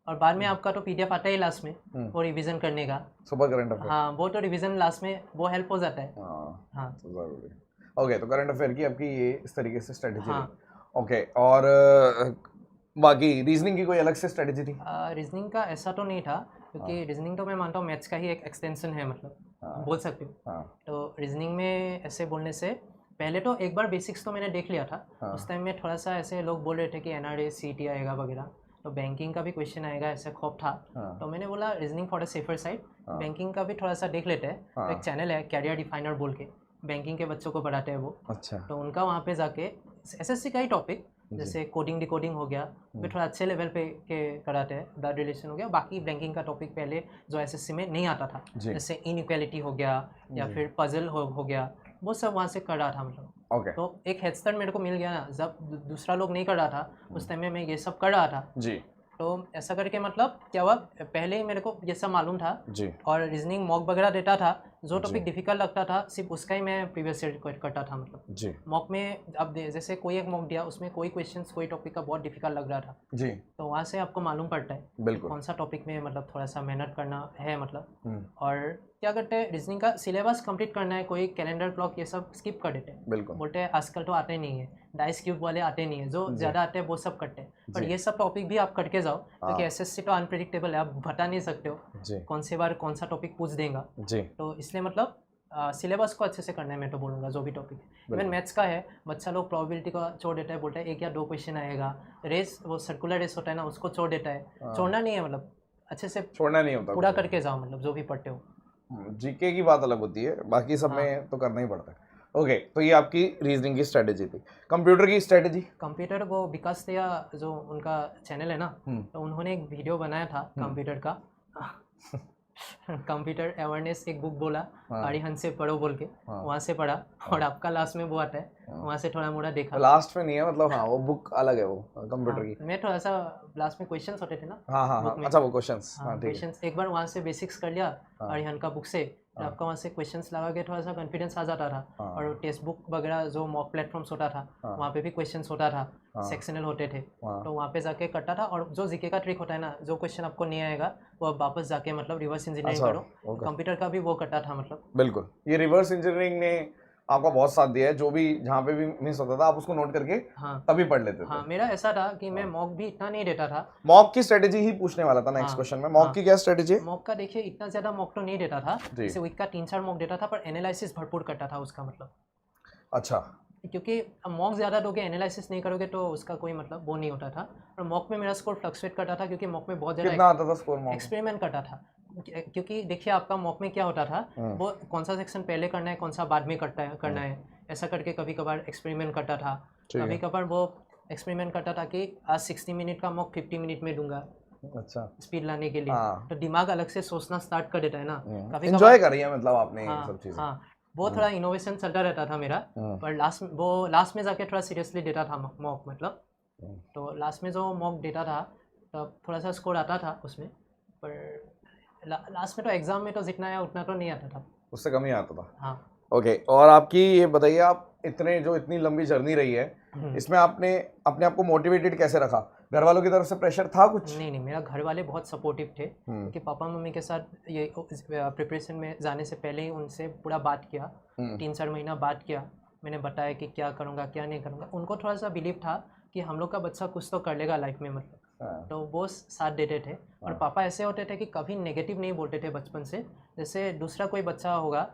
और बाद में आपका तो पीडीएफ आता है लास्ट में वो रिवीजन करने का। Super current affair. हाँ वो तो रिवीजन लास्ट में वो हेल्प हो जाता है। हाँ हाँ तो जरूरी। ओके, तो करंट अफेयर की आपकी ये इस तरीके से स्ट्रेटेजी रही। हाँ। ओके, और बाकी रीजनिंग की कोई अलग से स्ट्रेटेजी थी? रीजनिंग का ऐसा तो नहीं था, क्योंकि हाँ रीजनिंग तो मैं मानता हूँ मैथ्स का ही एक एक्सटेंशन है, मतलब हाँ बोल सकते हो। हाँ तो रीजनिंग में ऐसे बोलने से पहले तो एक बार बेसिक्स तो मैंने देख लिया था। हाँ उस टाइम में थोड़ा सा ऐसे लोग बोल रहे थे कि एनआरए सीटी आएगा वगैरह, तो बैंकिंग का भी क्वेश्चन आएगा ऐसा खौफ था। हाँ तो मैंने बोला reasoning for the safer side, हाँ बैंकिंग का भी थोड़ा सा देख लेते हैं। तो एक हाँ। चैनल है कैरियर डिफाइनर बोल के, बैंकिंग के बच्चों को पढ़ाते हैं वो। अच्छा तो उनका वहाँ पे जाके एसएससी का ही टॉपिक, जी जैसे कोडिंग डिकोडिंग हो गया, भी थोड़ा अच्छे लेवल पे के कराते हैं, ब्लड रिलेशन हो गया, बाकी बैंकिंग का टॉपिक पहले जो एसएससी में नहीं आता था, जी जैसे इनइक्वालिटी हो गया या जी फिर पजल हो गया, वो सब वहाँ से कर रहा था मतलब। ओके तो एक हेड स्टार्ट मेरे को मिल गया ना, जब दूसरा लोग नहीं कर रहा था उस टाइम में मैं ये सब कर रहा था। जी तो ऐसा करके मतलब क्या हुआ, पहले ही मेरे को ये सब मालूम था, जी और रीजनिंग मॉक वगैरह देता था, जो जी टॉपिक डिफिकल्ट लगता था सिर्फ उसका ही मैं प्रीवियस ईयर करता था मतलब। जी मॉक में अब जैसे कोई एक मॉक दिया, उसमें कोई क्वेश्चंस कोई टॉपिक का बहुत डिफिकल्ट लग रहा था, जी तो वहाँ से आपको मालूम पड़ता है कि बिल्कुल। कौन सा टॉपिक में मतलब थोड़ा सा मेहनत करना है मतलब। हम्म, और क्या करते हैं, रीजनिंग का सिलेबस कंप्लीट करना है, कोई कैलेंडर क्लॉक ये सब स्किप कर देते हैं, बिल्कुल बोलते हैं आजकल तो आते नहीं है, डाइस क्यूब वाले आते नहीं है, जो जी ज़्यादा आते हैं वो सब करते हैं। पर जी ये सब टॉपिक भी आप करके जाओ, क्योंकि हाँ एसएससी तो अनप्रिडिक्टेबल है, आप बता नहीं सकते हो जी कौन से बार कौन सा टॉपिक पूछ देगा। जी तो इसलिए मतलब सिलेबस को अच्छे से करना है, मैं तो बोलूँगा जो भी टॉपिक है। इवन बिल्कुल मैथ्स का है, बच्चा लोग प्रोबेबिलिटी का छोड़ देता है, बोलता है 1 या 2 क्वेश्चन आएगा, रेस वो सर्कुलर रेस होता है ना उसको छोड़ देता है। हाँ। छोड़ना नहीं है, मतलब अच्छे से छोड़ना नहीं होता पूरा कुछ। करके जाओ, मतलब जो भी पढ़ते हो। जीके की बात अलग होती है, बाकी सब हाँ में तो करना ही पड़ता है। ओके, तो ये आपकी रीजनिंग की स्ट्रेटेजी थी। कंप्यूटर की स्ट्रेटेजी? कंप्यूटर वो विकास दिया जो उनका चैनल है ना, तो उन्होंने एक वीडियो बनाया था कंप्यूटर का। कंप्यूटर अवेयरनेस एक बुक बोला, हाँ अरिहंत से पढ़ो बोल के, हाँ वहाँ से पढ़ा, और आपका लास्ट में वो आता है, वहाँ से थोड़ा मोड़ा देखा। लास्ट में नहीं है मतलब, हाँ वो बुक अलग है वो हाँ कंप्यूटर की। मैं थोड़ा सा लास्ट में क्वेश्चंस होते थे ना हाँ हाँ हाँ बुक में। अच्छा वो क्वेश्चंस, हाँ हाँ ठीक है। क्वेश्चंस एक बार वहाँ से बेसिक्स कर लिया हाँ अरिहंत का बुक से, तो हाँ आपका वहाँ से क्वेश्चंस लगा के थोड़ा सा कॉन्फिडेंस आ जाता था। हाँ और टेक्स्ट बुक वगैरह जो मॉक प्लेटफॉर्म्स होता था, हाँ वहाँ पे भी क्वेश्चंस होता था, हाँ सेक्शनल होते थे, हाँ तो वहाँ पे जाके करता था। और जो जीके का ट्रिक होता है ना, जो क्वेश्चन आपको नहीं आएगा वो आप वापस जाके मतलब रिवर्स इंजीनियरिंग अच्छा करो। ओके कंप्यूटर का भी वो करता था मतलब। बिल्कुल। ये रिवर्स इंजीनियरिंग ने आपका बहुत साथ दिया है, जो भी जहाँ पे भी मिस होता था आप उसको नोट करके हाँ तभी पढ़ लेते थे। हाँ मेरा ऐसा था कि मैं हाँ। मॉक भी इतना नहीं देता था। मॉक की स्ट्रेटेजी ही पूछने वाला था नेक्स्ट हाँ क्वेश्चन में, मॉक हाँ की क्या स्ट्रेटेजी है? मॉक का देखिए इतना ज़्यादा मॉक तो नहीं देता था, जी जैसे वीक का 3-4 मॉक देता था, पर एनालिसिस भरपूर करता था उसका मतलब। अच्छा क्योंकि मॉक ज़्यादा दोगे एनालिसिस नहीं करोगे तो उसका कोई मतलब वो नहीं होता था। और मॉक में मेरा स्कोर फ्लक्चुएट करता था, क्योंकि मॉक में बहुत कितना ज़्यादा आता था स्कोर मॉक में? एक्सपेरिमेंट करता था। क्योंकि देखिए आपका मॉक में क्या होता था, वो कौन सा सेक्शन पहले करना है कौन सा बाद में करना है, ऐसा करके कभी कभार एक्सपेरिमेंट करता था। ठीक कभी है कभार वो एक्सपेरिमेंट करता था कि आज 60 मिनट का मॉक 50 मिनट में दूंगा, अच्छा स्पीड लाने के लिए। हाँ तो दिमाग अलग से सोचना स्टार्ट कर देता है ना कभी एंजॉय कभार। करी है मतलब आपने ये सब हाँ चीजें। हाँ वो थोड़ा इनोवेशन चलता रहता था मेरा। पर लास्ट में जाके थोड़ा सीरियसली देता था मॉक मतलब। तो लास्ट में जो मॉक देता था तब थोड़ा सा स्कोर आता था उसमें, पर लास्ट में तो एग्जाम में तो जितना आया उतना तो नहीं आता था। उससे कम ही आता था। हाँ। ओके, और आपकी ये बताइए, आप इतनी लंबी जर्नी रही है, इसमें आपने अपने आप को मोटिवेटेड कैसे रखा? घर वालों की तरफ से प्रेशर था कुछ? नहीं, मेरा घर वाले बहुत सपोर्टिव थे, क्योंकि पापा मम्मी के साथ ये प्रिपरेशन में जाने से पहले ही उनसे पूरा बात किया, 3-4 महीना बात किया। मैंने बताया कि क्या करूँगा क्या नहीं करूँगा। उनको थोड़ा सा बिलीव था कि हम लोग का बच्चा कुछ तो कर लेगा लाइफ में, मतलब तो वो साथ देते थे। और पापा ऐसे होते थे कि कभी नेगेटिव नहीं बोलते थे बचपन से। जैसे दूसरा कोई बच्चा होगा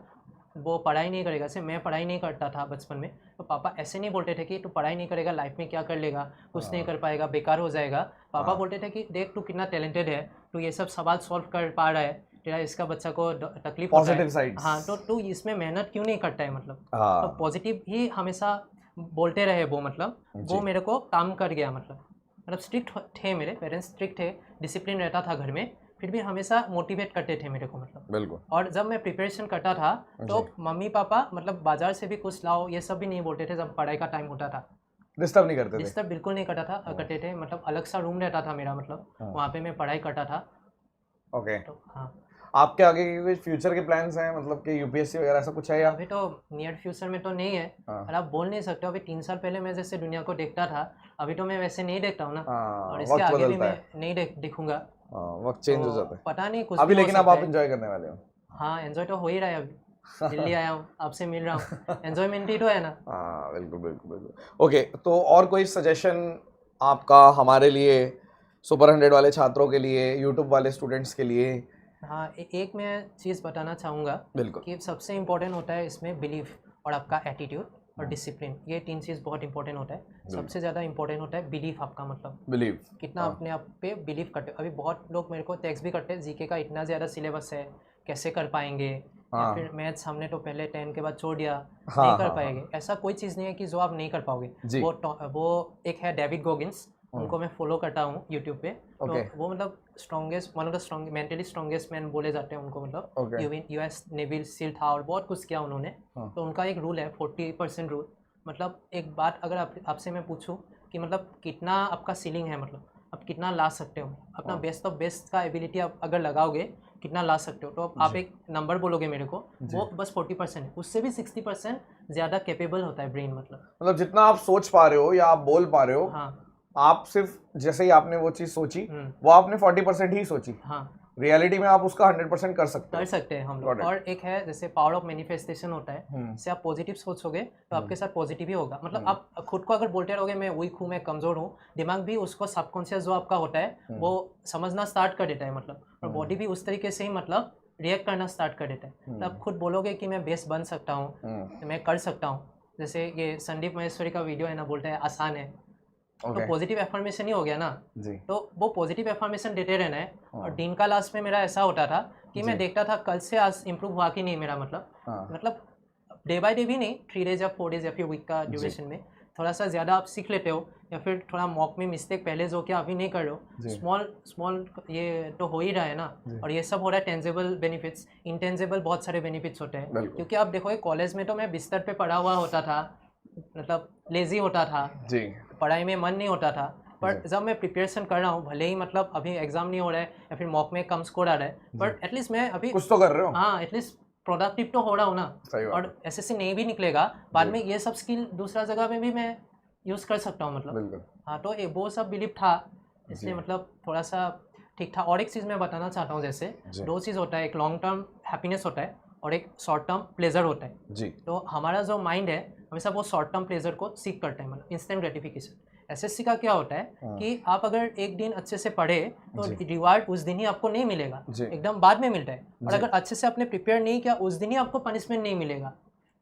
वो पढ़ाई नहीं करेगा, जैसे मैं पढ़ाई नहीं करता था बचपन में, तो पापा ऐसे नहीं बोलते थे कि तू पढ़ाई नहीं करेगा लाइफ में क्या कर लेगा, कुछ नहीं कर पाएगा, बेकार हो जाएगा। पापा बोलते थे कि देख तू कितना टैलेंटेड है, तू ये सब सवाल सॉल्व कर पा रहा है, तेरा इसका बच्चा को तकलीफ होता है, हाँ तो तू इसमें मेहनत क्यों नहीं करता है, मतलब तो पॉजिटिव ही हमेशा बोलते रहे वो, मतलब वो मेरे को काम कर गया। मतलब स्ट्रिक्ट थे, मेरे पेरेंट्स स्ट्रिक्ट थे, डिसिप्लिन रहता था घर में, फिर भी हमेशा मोटिवेट करते थे मेरे को, मतलब बिल्कुल। और जब मैं प्रिपरेशन करता था तो मम्मी पापा मतलब बाजार से भी कुछ लाओ ये सब भी नहीं बोलते थे। जब पढ़ाई का टाइम होता था डिस्टर्ब नहीं करते थे? डिस्टर्ब बिल्कुल नहीं करते थे। मतलब अलग सा रूम रहता था मेरा, मतलब वहाँ पे मैं पढ़ाई करता था। ओके। तो हाँ। आपके आगे के फ्यूचर के प्लान्स हैं, मतलब कि यूपीएससी वगैरह ऐसा कुछ है या? अभी तो नियर फ्यूचर में तो नहीं है, और आप बोल नहीं सकते। अभी 3 साल पहले मैं जैसे दुनिया को देखता था, अभी तो मैं वैसे नहीं देखता हूँ ना, और इसके आगे भी मैं नहीं दिखूंगा। वक्त चेंज हो जाता है, पता नहीं कुछ अभी, लेकिन अब आप एंजॉय करने वाले हो? हाँ, एंजॉय तो हो ही रहा है। अभी दिल्ली आया हूँ, आपसे मिल रहा हूँ, एंजॉयमेंट ही तो है ना। हाँ बिल्कुल बिल्कुल बिल्कुल। ओके, तो और कोई सजेशन आपका हमारे लिए, सुपर 100 वाले छात्रों के लिए, यूट्यूब वाले स्टूडेंट्स के लिए? हाँ, एक मैं चीज़ बताना चाहूँगा बिल्कुल कि सबसे इम्पोर्टेंट होता है इसमें बिलीफ और आपका एटीट्यूड और डिसिप्लिन। ये 3 चीज़ बहुत इंपॉर्टेंट होता है। सबसे ज़्यादा इंपॉर्टेंट होता है बिलीफ आपका, मतलब बिलीव कितना अपने आप पे बिलीव करते हो। अभी बहुत लोग मेरे को टेक्स्ट भी करते हैं, जीके का इतना ज़्यादा सिलेबस है, कैसे कर पाएंगे, या फिर मैथ्स हमने तो पहले 10 के बाद छोड़ दिया, नहीं कर पाएंगे। ऐसा कोई चीज़ नहीं है कि जो आप नहीं कर पाओगे। वो एक है डेविड गोगिंस, उनको मैं फॉलो करता हूँ यूट्यूब पे। तो वो मतलब strongest, one of the strong mentally strongest man बोले जाते हैं उनको। मतलब यूएस नेवी सील था और बहुत कुछ किया उन्होंने। तो उनका एक रूल है 40% रूल। मतलब एक बात अगर आपसे मैं पूछूं कि मतलब कितना आपका सीलिंग है, मतलब आप कितना ला सकते हो, अपना बेस्ट ऑफ बेस्ट का एबिलिटी आप अगर लगाओगे कितना ला सकते हो, तो आप एक नंबर बोलोगे मेरे को, वो बस 40% है। उससे भी 60% ज़्यादा कैपेबल होता है ब्रेन। मतलब जितना आप सोच पा रहे हो या आप बोल पा रहे हो, हाँ, आप सिर्फ जैसे ही आपने वो चीज़ सोची, वो आपने 40% ही सोची। हाँ, रियलिटी में आप उसका 100% कर सकते हैं हम लोग। और एक है जैसे पावर ऑफ मैनिफेस्टेशन होता है, जैसे आप पॉजिटिव सोचोगे तो आपके साथ पॉजिटिव ही होगा। मतलब आप खुद को अगर बोलते रहोगे मैं वीक हूँ, मैं कमज़ोर हूँ, दिमाग भी उसको सबकॉन्शियस जो आपका होता है वो समझना स्टार्ट कर देता है, मतलब और बॉडी भी उस तरीके से ही मतलब रिएक्ट करना स्टार्ट कर देता है। तो आप खुद बोलोगे कि मैं बेस्ट बन सकता हूँ, मैं कर सकता हूँ। जैसे ये संदीप महेश्वरी का वीडियो है ना, बोलता है आसान है, तो पॉजिटिव एफर्मेशन ही हो गया ना जी। तो वो पॉजिटिव एफर्मेशन देते रहना है। और दिन का लास्ट में मेरा ऐसा होता था कि मैं देखता था कल से आज इम्प्रूव हुआ कि नहीं मेरा, मतलब डे बाय डे भी नहीं, 3 डेज या 4 डेज या फिर वीक का ड्यूरेशन में थोड़ा सा ज़्यादा आप सीख लेते हो, या फिर थोड़ा मॉक में मिस्टेक पहले जो कि अभी नहीं कर रहे हो, स्मॉल ये तो हो ही रहा है ना। और ये सब हो रहा है टेंजेबल बेनिफिट्स, इंटेंजेबल बहुत सारे बेनिफिट्स होते हैं। क्योंकि आप देखोगे कॉलेज में तो मैं बिस्तर पे पड़ा हुआ होता था, मतलब लेजी होता था जी, पढ़ाई में मन नहीं होता था। पर जब मैं प्रिपरेशन कर रहा हूँ, भले ही मतलब अभी एग्जाम नहीं हो रहा है या फिर मॉक में कम स्कोर आ रहा है, पर एटलीस्ट मैं अभी कुछ तो कर रहे हो, हाँ एटलीस्ट प्रोडक्टिव तो हो रहा हूँ ना। और एसएससी नहीं भी निकलेगा बाद में, ये सब स्किल दूसरा जगह में भी मैं यूज़ कर सकता हूँ, मतलब हाँ। तो वो सब बिलीव था, इसलिए मतलब थोड़ा सा ठीक था। और एक चीज़ मैं बताना चाहता हूँ, जैसे 2 चीज़ होता है, एक लॉन्ग टर्म हैप्पीनेस होता है और एक शॉर्ट टर्म प्लेजर होता है जी। तो हमारा जो माइंड है हमेशा वो शॉर्ट टर्म प्लेजर को सीख करता है, मतलब इंस्टेंट ग्रेटिफिकेशन। एसएससी का क्या होता है कि आप अगर एक दिन अच्छे से पढ़े तो रिवार्ड उस दिन ही आपको नहीं मिलेगा, एकदम बाद में मिलता है। और अगर अच्छे से आपने प्रिपेयर नहीं किया उस दिन ही आपको पनिशमेंट नहीं मिलेगा,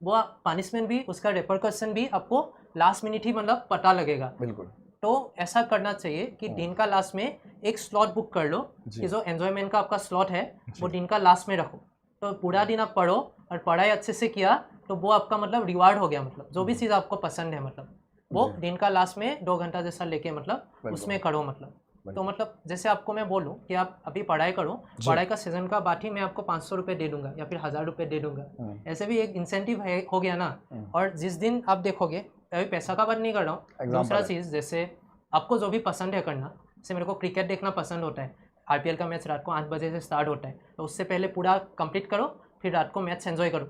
वो पनिशमेंट भी उसका रिपरकशन भी आपको लास्ट मिनट ही मतलब पता लगेगा। बिल्कुल। तो ऐसा करना चाहिए कि दिन का लास्ट में एक स्लॉट बुक कर लो कि जो एंजॉयमेंट का आपका स्लॉट है वो दिन का लास्ट में रखो। तो पूरा दिन आप पढ़ो और पढ़ाई अच्छे से किया तो वो आपका मतलब रिवार्ड हो गया, मतलब जो भी चीज़ आपको पसंद है मतलब वो दिन का लास्ट में 2 घंटा जैसा लेके मतलब उसमें करो। मतलब तो मतलब जैसे आपको मैं बोलूँ कि आप अभी पढ़ाई करो, पढ़ाई का सीजन का बाद ही मैं आपको 500 रुपये दे दूंगा या फिर 1000 रुपये दे दूंगा, ऐसे भी एक इंसेंटिव हो गया ना। और जिस दिन आप देखोगे, अभी पैसा का बात नहीं कर रहा हूँ, दूसरा चीज़ जैसे आपको जो भी पसंद है करना, जैसे मेरे को क्रिकेट देखना पसंद होता है, आईपीएल का मैच रात को 8 बजे से स्टार्ट होता है, तो उससे पहले पूरा कंप्लीट करो, फिर रात को मैच एंजॉय करो,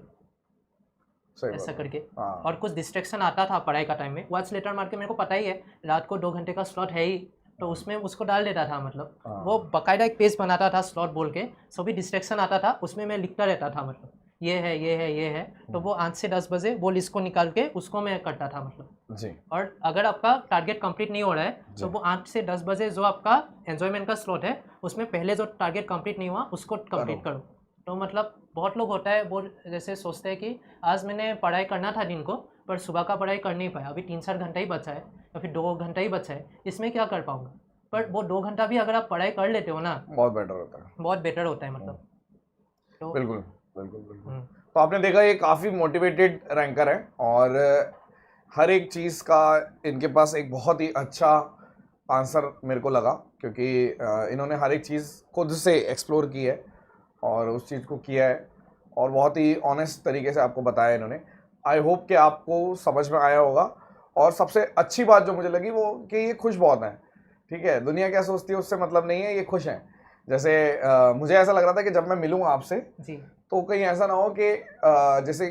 सही ऐसा बात है। करके। हाँ और कुछ डिस्ट्रैक्शन आता था पढ़ाई का टाइम में, वॉच लेटर मार के, मेरे को पता ही है रात को 2 घंटे का स्लॉट है ही, तो उसमें उसको डाल देता था, मतलब हाँ। वो बाकायदा एक पेज बनाता था स्लॉट बोल के, सो भी डिस्ट्रैक्शन आता था उसमें मैं लिखता रहता था, मतलब ये है ये है ये है, तो वो 8 से 10 बजे वो लिस्ट को निकाल के उसको मैं करता था, मतलब। जी और अगर आपका टारगेट कंप्लीट नहीं हो रहा है तो वो 8 से 10 बजे जो आपका एंजॉयमेंट का स्लॉट है उसमें पहले जो टारगेट कंप्लीट नहीं हुआ उसको कंप्लीट करो। तो मतलब बहुत लोग होता है वो जैसे सोचते हैं कि आज मैंने पढ़ाई करना था दिन को, पर सुबह का पढ़ाई कर नहीं पाया, अभी 3-4 घंटा ही बचा है या फिर 2 घंटा ही बचा है, इसमें क्या कर पाऊंगा। पर वो 2 घंटा भी अगर आप पढ़ाई कर लेते हो ना, बहुत बेटर होता है। बहुत बेटर होता है, मतलब। तो बिल्कुल बिल्कुल बिल्कुल। हम्म, तो आपने देखा ये काफ़ी मोटिवेटेड रैंकर है और हर एक चीज़ का इनके पास एक बहुत ही अच्छा आंसर मेरे को लगा, क्योंकि इन्होंने हर एक चीज़ खुद से एक्सप्लोर की है और उस चीज़ को किया है और बहुत ही ऑनेस्ट तरीके से आपको बताया इन्होंने। आई होप कि आपको समझ में आया होगा। और सबसे अच्छी बात जो मुझे लगी वो कि ये खुश बहुत हैं, ठीक है। दुनिया क्या सोचती है उससे मतलब नहीं है, ये खुश हैं। जैसे मुझे ऐसा लग रहा था कि जब मैं मिलूंगा आपसे जी तो कहीं ऐसा ना हो कि जैसे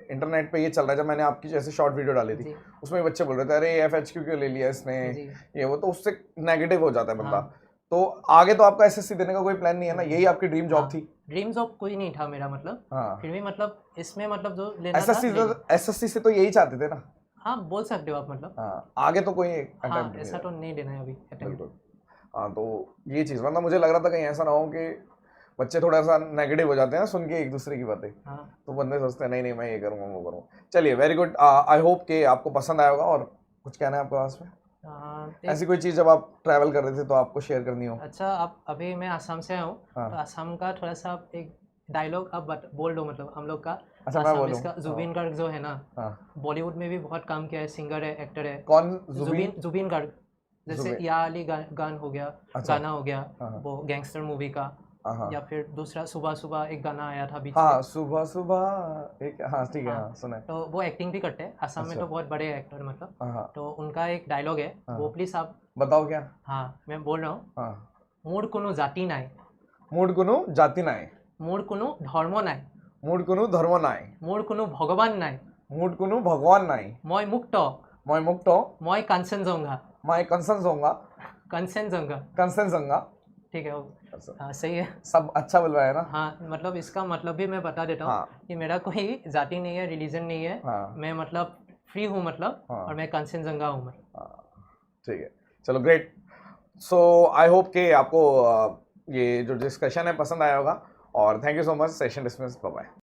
इंटरनेट पे ये चल रहा है, जब मैंने आपकी जैसे शॉर्ट वीडियो डाली थी जी उसमें बच्चे बोल रहे थे अरे FHQ क्यों ले लिया इसने, जी ये वो, तो उससे नेगेटिव हो जाता है बंदा। हाँ। तो आगे तो आपका SSC देने का कोई प्लान नहीं है ना, यही आपकी ड्रीम जॉब हाँ, थी? ड्रीम जॉब कोई नहीं था मेरा, मतलब हाँ। फिर भी मतलब इसमें मतलब जो लेना था SSC ले लिया। SSC से तो यही चाहते थे ना? हाँ बोल सकते हो आप, मतलब। हाँ, आगे तो कोई हाँ अटेम्प्ट नहीं ऐसा है। तो नहीं देना है अभी attempt। बिल्कुल। हाँ, तो ये चीज़ मतलब मुझे लग रहा था कहीं ऐसा ना हो कि बच्चे थोड़ा सा नेगेटिव हो जाते हैं सुन के एक दूसरे की बातें, हाँ तो बंदे सोचते हैं नहीं नहीं मैं ये करूँगा वो करूँगा। चलिए वेरी गुड, आई होप कि आपको पसंद आया होगा। और कुछ कहना है आपके पास में? एक ऐसी कोई चीज़ जब आप ट्रैवल कर रहे थे तो आपको शेयर करनी हो? अच्छा, आप अभी मैं आसाम से आया हूँ, हाँ। तो आसाम का थोड़ा सा आप एक डायलॉग आप बोल दो, मतलब हम लोग का। अच्छा मैं आसामीज बोलूँ? का जुबिन गर्ग जो है ना, हाँ। बॉलीवुड में भी बहुत काम किया है, सिंगर है, एक्टर है। कौन? जुबिन जुबिन गर्ग, जैसे जुबिन? या अली गान हो गया, अच्छा। गाना हो गया, हाँ हाँ वो गैंगस्टर मूवी का। हाँ या फिर दूसरा सुबह सुबह एक गाना आया था बीच हाँ, में। सुबह सुबह एक, हाँ ठीक है, हाँ, हाँ सुना है। तो वो एक्टिंग भी करते हैं आसाम में, अच्छा। तो बहुत बड़े एक्टर, मतलब। हाँ हाँ तो उनका एक डायलॉग है, हाँ। वो प्लीज़ आप। बताओ क्या? हाँ मैं बोल रहा हूँ। हाँ। मूड कुनु जाति नाय, मूड कुनु जाति नाय, मूड कुनु धर्म नाय, मूड कुनु धर्म नाय, मूड कुनु भगवान नाय, मूड कुनु भगवान नाय, মই মুক্ত, मैं मुक्त हो, মই কাঞ্চনজঙ্ঘা, मैं कंसनजोंगा, कंचनजंगा। कंसनजंगा। ठीक है वो। अच्छा, हाँ सही है। सब अच्छा बुलवाया ना? हाँ मतलब इसका मतलब भी मैं बता देता हूँ हाँ कि मेरा कोई जाति नहीं है, रिलीजन नहीं है, हाँ मैं मतलब फ्री हूँ, मतलब। हाँ। और मैं कंचनजंगा हूँ, मतलब। हाँ, ठीक है। चलो ग्रेट। सो आई होप कि आपको ये जो डिस्कशन है पसंद आया होगा और thank you so much. Session dismiss, bye bye.